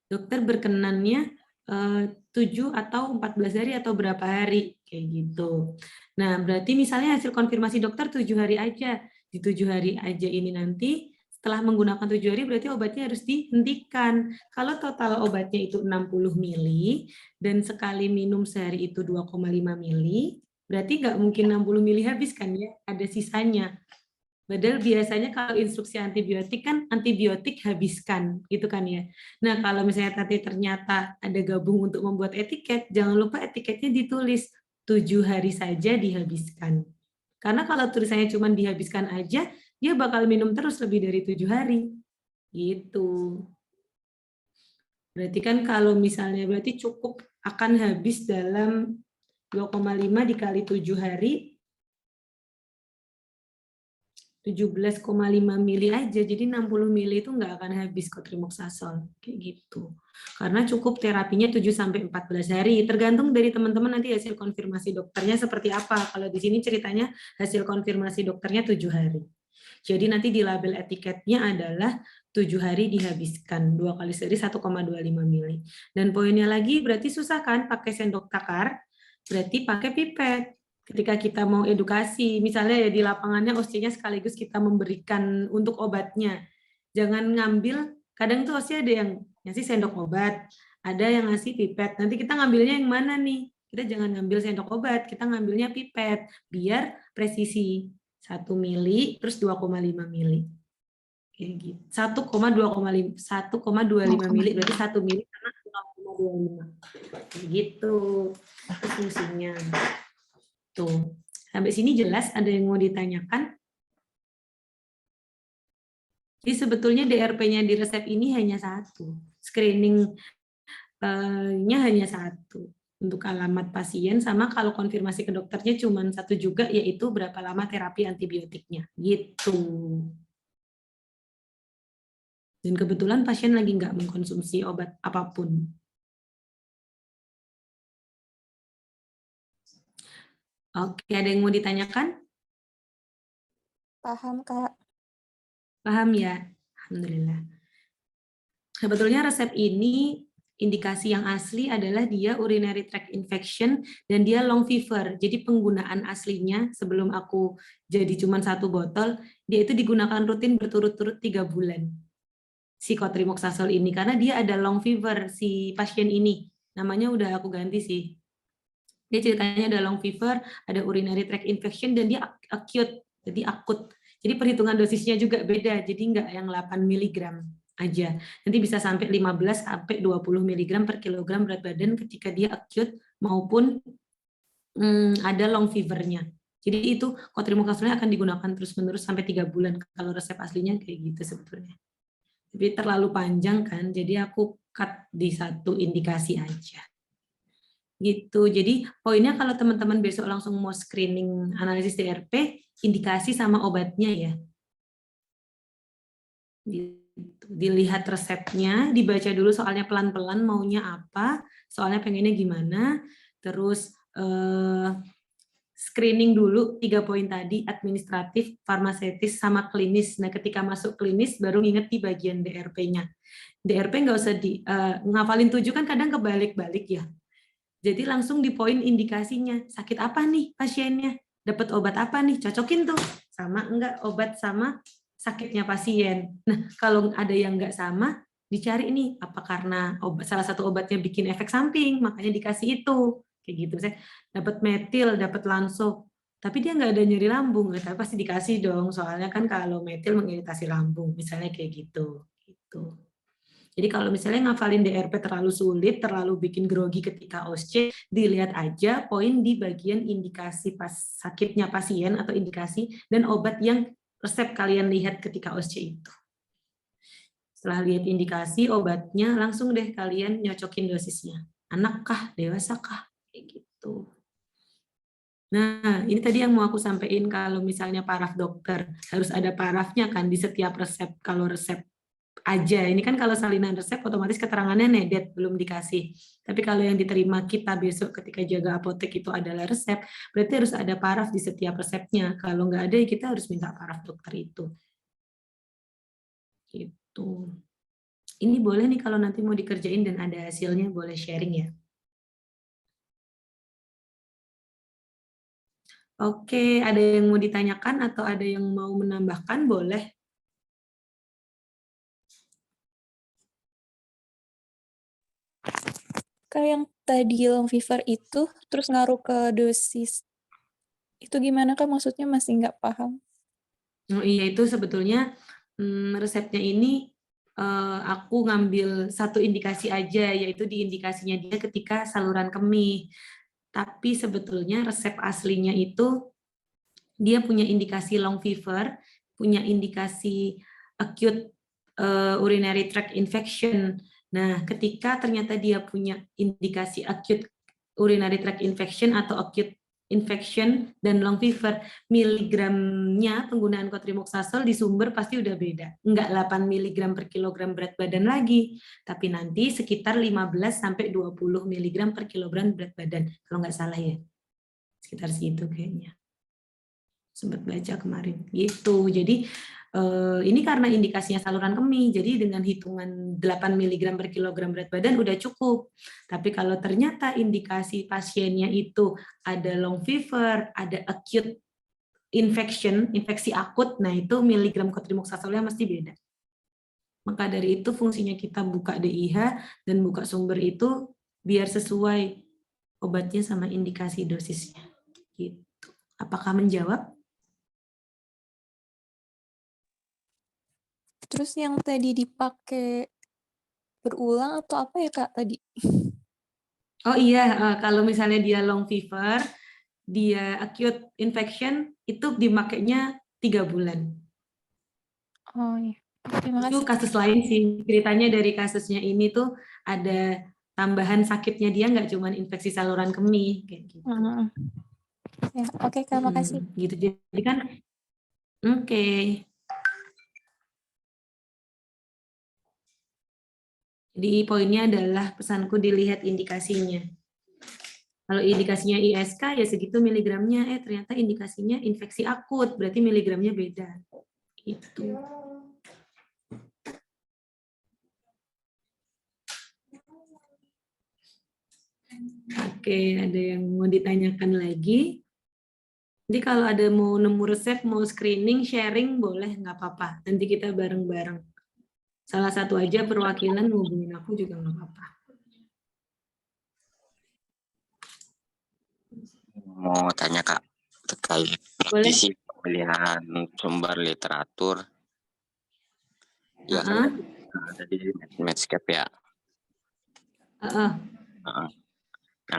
Dokter berkenannya 7 atau 14 hari atau berapa hari, kayak gitu. Nah, berarti misalnya hasil konfirmasi dokter 7 hari aja. Di 7 hari aja ini nanti, setelah menggunakan 7 hari berarti obatnya harus dihentikan. Kalau total obatnya itu 60 mili, dan sekali minum sehari itu 2,5 mili, berarti nggak mungkin 60 mili habis kan ya, ada sisanya. Padahal biasanya kalau instruksi antibiotik kan antibiotik habiskan, gitu kan ya. Nah, kalau misalnya tadi ternyata ada gabung untuk membuat etiket, jangan lupa etiketnya ditulis 7 hari saja dihabiskan. Karena kalau tulisannya cuma dihabiskan aja, dia bakal minum terus lebih dari 7 hari. Gitu. Berarti kan kalau misalnya berarti cukup akan habis dalam 2,5 dikali 7 hari, 17,5 mili aja, jadi 60 mili itu nggak akan habis cotrimoxazole, kayak gitu. Karena cukup terapinya 7-14 hari, tergantung dari teman-teman nanti hasil konfirmasi dokternya seperti apa. Kalau di sini ceritanya hasil konfirmasi dokternya 7 hari. Jadi nanti di label etiketnya adalah 7 hari dihabiskan, 2 kali sehari 1,25 mili. Dan poinnya lagi berarti susah kan pakai sendok takar, berarti pakai pipet. Ketika kita mau edukasi, misalnya ya di lapangannya OSCE-nya sekaligus kita memberikan untuk obatnya. Jangan ngambil, kadang tuh OSCE ada yang ngasih sendok obat, ada yang ngasih pipet. Nanti kita ngambilnya yang mana nih? Kita jangan ngambil sendok obat, kita ngambilnya pipet, biar presisi. 1 mili, terus 2,5 mili. Kayak gitu. 1,25 mili, berarti 1 mili karena 0,25. Kayak gitu. Itu fungsinya. Tuh, sampai sini jelas? Ada yang mau ditanyakan? Jadi sebetulnya DRP-nya di resep ini hanya satu, screening-nya hanya satu untuk alamat pasien, sama kalau konfirmasi ke dokternya cuma satu juga, yaitu berapa lama terapi antibiotiknya, gitu. Dan kebetulan pasien lagi nggak mengkonsumsi obat apapun. Oke, ada yang mau ditanyakan? Paham, Kak. Paham ya? Alhamdulillah. Sebetulnya resep ini indikasi yang asli adalah dia urinary tract infection dan dia long fever. Jadi penggunaan aslinya sebelum aku jadi cuma 1 botol, dia itu digunakan rutin berturut-turut 3 bulan. Si cotrimoxazole ini karena dia ada long fever si pasien ini. Namanya udah aku ganti sih. Dia ceritanya ada long fever, ada urinary tract infection, dan dia acute, jadi akut. Jadi perhitungan dosisnya juga beda, jadi nggak yang 8 mg aja. Nanti bisa sampai 15 sampai 20 mg per kilogram berat badan ketika dia acute maupun ada long fever-nya. Jadi itu cotrimoxazole akan digunakan terus-menerus sampai 3 bulan. Kalau resep aslinya kayak gitu sebetulnya. Tapi terlalu panjang kan, jadi aku cut di 1 indikasi aja. Gitu. Jadi poinnya kalau teman-teman besok langsung mau screening analisis DRP, indikasi sama obatnya ya. Dilihat resepnya, dibaca dulu soalnya pelan-pelan maunya apa, soalnya pengennya gimana, terus screening dulu 3 poin tadi, administratif, farmaseutis, sama klinis. Nah, ketika masuk klinis baru inget di bagian DRP-nya. DRP nggak usah ngafalin 7 kan kadang kebalik-balik ya. Jadi langsung di poin indikasinya, sakit apa nih pasiennya, dapat obat apa nih, cocokin tuh, sama enggak obat sama sakitnya pasien. Nah, kalau ada yang enggak sama, dicari nih, apa karena salah satu obatnya bikin efek samping, makanya dikasih itu. Kayak gitu, saya dapat metil, dapat lanso, tapi dia nggak ada nyeri lambung, tapi pasti dikasih dong, soalnya kan kalau metil mengiritasi lambung, misalnya kayak gitu. Gitu. Jadi kalau misalnya ngafalin DRP terlalu sulit, terlalu bikin grogi ketika OSCE, dilihat aja poin di bagian indikasi sakitnya pasien atau indikasi dan obat yang resep kalian lihat ketika OSCE itu. Setelah lihat indikasi obatnya, langsung deh kalian nyocokin dosisnya. Anak kah, dewasa kah, kayak gitu. Nah, ini tadi yang mau aku sampaikan, kalau misalnya paraf dokter, harus ada parafnya kan di setiap resep. Kalau resep aja, ini kan kalau salinan resep otomatis keterangannya nedet, belum dikasih. Tapi kalau yang diterima kita besok ketika jaga apotek itu adalah resep, berarti harus ada paraf di setiap resepnya. Kalau nggak ada, kita harus minta paraf dokter itu. Gitu. Ini boleh nih kalau nanti mau dikerjain dan ada hasilnya, boleh sharing ya. Oke, ada yang mau ditanyakan atau ada yang mau menambahkan, boleh. Kalau yang tadi long fever itu terus ngaruh ke dosis, itu gimana Kak? Maksudnya masih nggak paham. Oh iya, itu sebetulnya resepnya ini aku ngambil satu indikasi aja, yaitu di indikasinya dia ketika saluran kemih. Tapi sebetulnya resep aslinya itu dia punya indikasi long fever, punya indikasi acute urinary tract infection. Nah, ketika ternyata dia punya indikasi acute urinary tract infection atau acute infection dan long fever, miligramnya penggunaan cotrimoxazole di sumber pasti udah beda. Enggak 8 mg per kilogram berat badan lagi, tapi nanti sekitar 15 sampai 20 mg per kilogram berat badan, kalau nggak salah ya. Sekitar segitu kayaknya. Sempat baca kemarin gitu. Jadi ini karena indikasinya saluran kemih, jadi dengan hitungan 8 mg per kilogram berat badan udah cukup. Tapi kalau ternyata indikasi pasiennya itu ada long fever, ada acute infection, infeksi akut, nah itu miligram cotrimoxazole-nya mesti beda. Maka dari itu fungsinya kita buka DIH dan buka sumber itu biar sesuai obatnya sama indikasi dosisnya. Gitu. Apakah menjawab? Terus yang tadi dipakai berulang atau apa ya Kak tadi? Oh iya, kalau misalnya dia long fever, dia acute infection, itu dimakainya 3 bulan. Oh iya, terima Itu kasih. kasus lain sih, ceritanya dari kasusnya ini tuh ada tambahan sakitnya dia nggak cuma infeksi saluran kemih, kayak gitu. Ya, oke Kak, makasih. Gitu, jadi kan, oke. Jadi poinnya adalah pesanku dilihat indikasinya. Kalau indikasinya ISK ya segitu miligramnya, ternyata indikasinya infeksi akut, berarti miligramnya beda. Gitu. Oke, ada yang mau ditanyakan lagi? Jadi kalau ada mau nemu resep, mau screening, sharing, boleh, nggak apa-apa. Nanti kita bareng-bareng. Salah satu aja perwakilan ngubungin aku juga nggak apa-apa. Mau tanya Kak, terkait praktisi pemilihan sumber literatur yang ada di Medscape ya. Nah,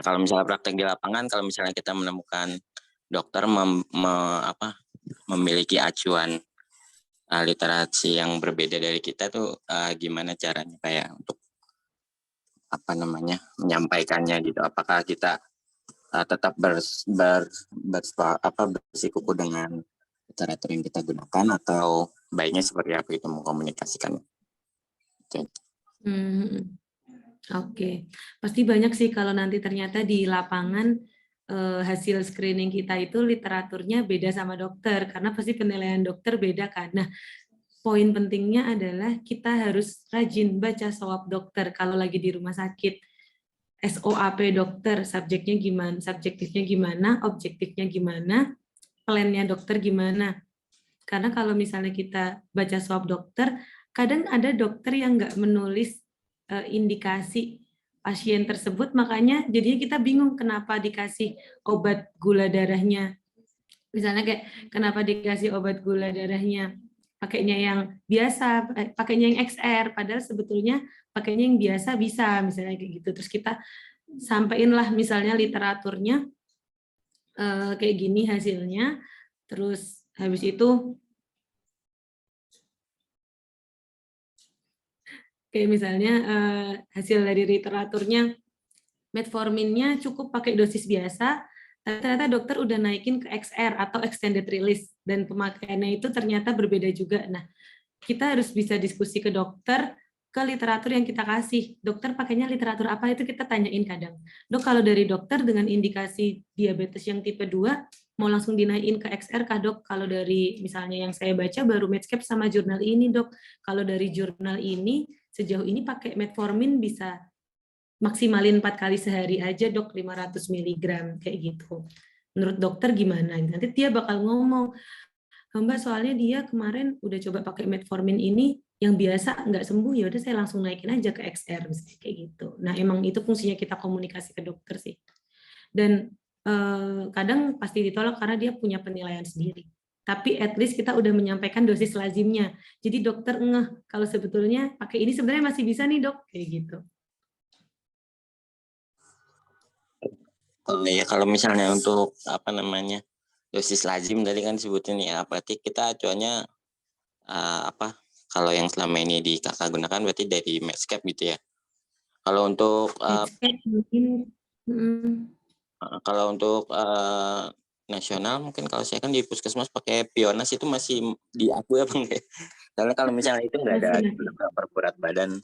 kalau misalnya praktek di lapangan, kalau misalnya kita menemukan dokter memiliki acuan literasi yang berbeda dari kita tuh gimana caranya kayak untuk menyampaikannya gitu? Apakah kita tetap bersikuku dengan literatur yang kita gunakan atau baiknya seperti apa itu mengkomunikasikannya? Oke, pasti banyak sih kalau nanti ternyata di lapangan hasil screening kita itu literaturnya beda sama dokter, karena pasti penilaian dokter beda kan. Nah, poin pentingnya adalah kita harus rajin baca SOAP dokter kalau lagi di rumah sakit. SOAP dokter, subjeknya gimana, subjektifnya gimana, objektifnya gimana, plannya dokter gimana. Karena kalau misalnya kita baca SOAP dokter, kadang ada dokter yang nggak menulis indikasi pasien tersebut, makanya jadinya kita bingung kenapa dikasih obat gula darahnya. Misalnya kayak kenapa dikasih obat gula darahnya pakainya yang biasa, pakainya yang XR, padahal sebetulnya pakainya yang biasa bisa, misalnya kayak gitu. Terus kita sampaiinlah misalnya literaturnya kayak gini hasilnya, terus habis itu Kayak misalnya hasil dari literaturnya, metforminnya cukup pakai dosis biasa, tapi ternyata dokter udah naikin ke XR atau extended release, dan pemakaiannya itu ternyata berbeda juga. Nah, kita harus bisa diskusi ke dokter, ke literatur yang kita kasih. Dokter pakainya literatur apa, itu kita tanyain kadang. Dok, kalau dari dokter dengan indikasi diabetes yang tipe 2, mau langsung dinaikin ke XR kah dok? Kalau dari misalnya yang saya baca baru Medscape sama jurnal ini dok. Kalau dari jurnal ini, sejauh ini pakai metformin bisa maksimalin 4 kali sehari aja dok, 500 mg kayak gitu. Menurut dokter gimana? Nanti dia bakal ngomong, Mbak soalnya dia kemarin udah coba pakai metformin ini yang biasa nggak sembuh, ya udah saya langsung naikin aja ke XR misalnya kayak gitu. Nah emang itu fungsinya kita komunikasi ke dokter sih. Dan kadang pasti ditolak karena dia punya penilaian sendiri. Tapi at least kita udah menyampaikan dosis lazimnya. Jadi dokter ngeh kalau sebetulnya pakai ini sebenarnya masih bisa nih dok kayak gitu. Oh iya, kalau misalnya untuk apa namanya dosis lazim tadi kan sebutin ya, berarti kita acuannya apa? Kalau yang selama ini di kakak gunakan berarti dari Medscape gitu ya. Kalau untuk kalau untuk nasional mungkin kalau saya kan di puskesmas pakai Pionas, itu masih diakui apa enggak? Karena kalau misalnya itu nggak ada per berat badan.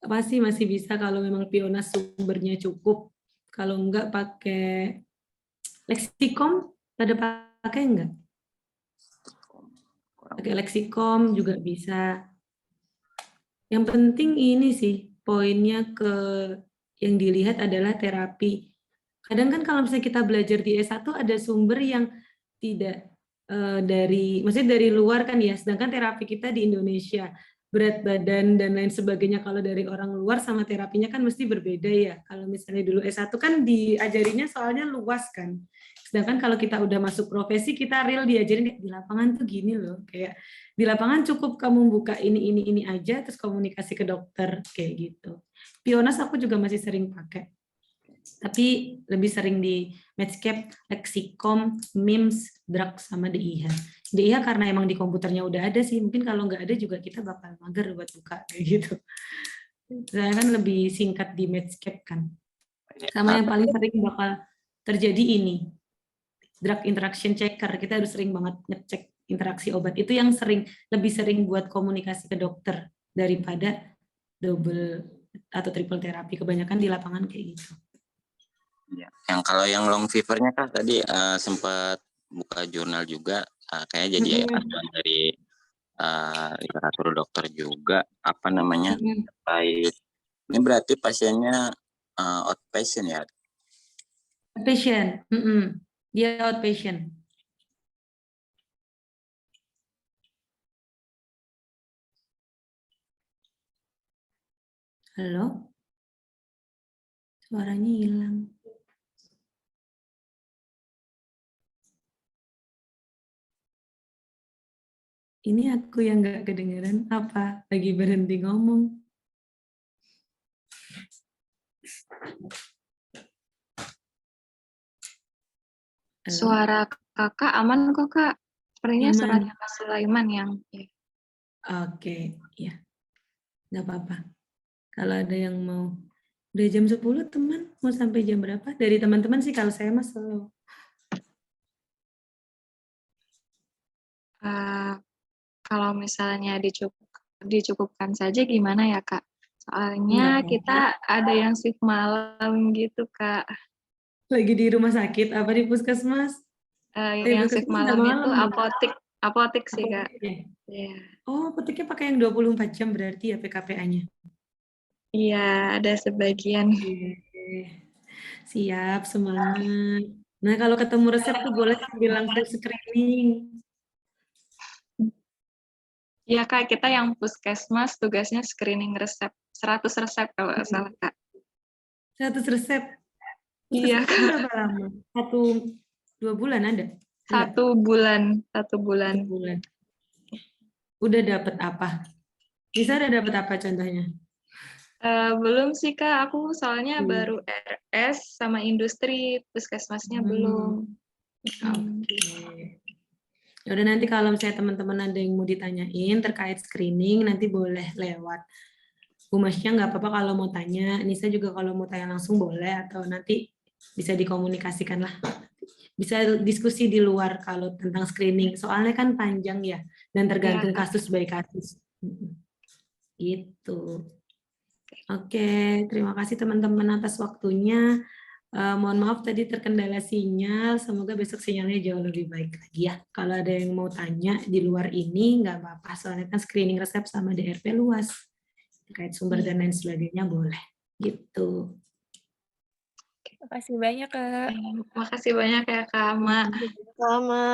Masih bisa kalau memang Pionas sumbernya cukup. Kalau enggak pakai Lexicom, pada pakai enggak? Pakai Lexicom juga bisa. Yang penting ini sih, poinnya ke yang dilihat adalah terapi. Kadang kan kalau misalnya kita belajar di S1 ada sumber yang tidak maksudnya dari luar kan ya, sedangkan terapi kita di Indonesia, berat badan dan lain sebagainya, kalau dari orang luar sama terapinya kan mesti berbeda ya. Kalau misalnya dulu S1 kan diajarinya soalnya luas kan. Sedangkan kalau kita udah masuk profesi, kita real diajarin di lapangan tuh gini loh, kayak di lapangan cukup kamu buka ini aja, terus komunikasi ke dokter kayak gitu. Pionas aku juga masih sering pakai, tapi lebih sering di Medscape, Lexicom, MIMS, Drug, sama DIH. DIH karena emang di komputernya udah ada sih, mungkin kalau nggak ada juga kita bakal mager buat buka kayak gitu. Saya kan lebih singkat di Medscape kan. Sama yang paling sering bakal terjadi ini, drug interaction checker. Kita harus sering banget ngecek interaksi obat. Itu yang lebih sering buat komunikasi ke dokter daripada double atau triple terapi. Kebanyakan di lapangan kayak gitu. Ya. Yang kalau yang long fevernya kan tadi sempat buka jurnal juga, kayaknya jadi acuan dari literatur dokter juga, apa namanya, terkait. Ini berarti pasiennya outpatient ya? Outpatient, dia outpatient. Halo? Suaranya hilang. Ini aku yang nggak kedengeran apa? Lagi berhenti ngomong. Halo? Suara kakak aman kok kak. Sepertinya suaranya Kak Sulaiman yang. Oke, ya. Nggak apa-apa. Kalau ada yang mau, udah jam 10 teman, mau sampai jam berapa? Dari teman-teman sih kalau saya mas selalu. Kalau misalnya dicukupkan saja gimana ya kak? Soalnya kita ada yang shift malam gitu kak. Lagi di rumah sakit apa di puskesmas? Yang shift malam itu apotik sih kak. Yeah. Oh, apoteknya pakai yang 24 jam berarti ya PKPA-nya? Iya, ada sebagian. Siap, semangat. Nah, kalau ketemu resep tuh boleh sambil langsung screening. Iya kak, kita yang puskesmas tugasnya screening resep. 100 resep kalau nggak salah kak. 100 resep? Iya kak. Berapa lama? 1-2 bulan ada? 1 bulan. 1 bulan. Udah dapat apa? Bisa udah dapat apa contohnya? Belum sih kak, aku soalnya baru RS sama industri, puskesmasnya belum. Oke. Ya udah, nanti kalau misalnya teman-teman ada yang mau ditanyain terkait screening, nanti boleh lewat. Bu Masya nggak apa-apa kalau mau tanya, Nisa juga kalau mau tanya langsung boleh, atau nanti bisa dikomunikasikan lah. Bisa diskusi di luar kalau tentang screening, soalnya kan panjang ya, dan tergantung Ya. kasus by kasus. Gitu. Oke, terima kasih teman-teman atas waktunya. Mohon maaf tadi terkendala sinyal, semoga besok sinyalnya jauh lebih baik lagi ya. Kalau ada yang mau tanya di luar ini, nggak apa-apa, soalnya kan screening resep sama DRP luas. Terkait sumber dan lain sebagainya boleh. Gitu. Makasih banyak, Kak. Makasih banyak ya Kak Ama. Sama.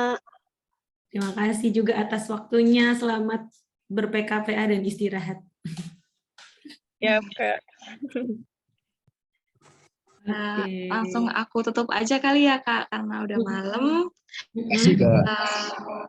Terima kasih juga atas waktunya. Selamat ber-PKPA dan istirahat. Ya, Kak. Oke. Langsung aku tutup aja kali ya Kak, karena udah malam. Makasih Kak.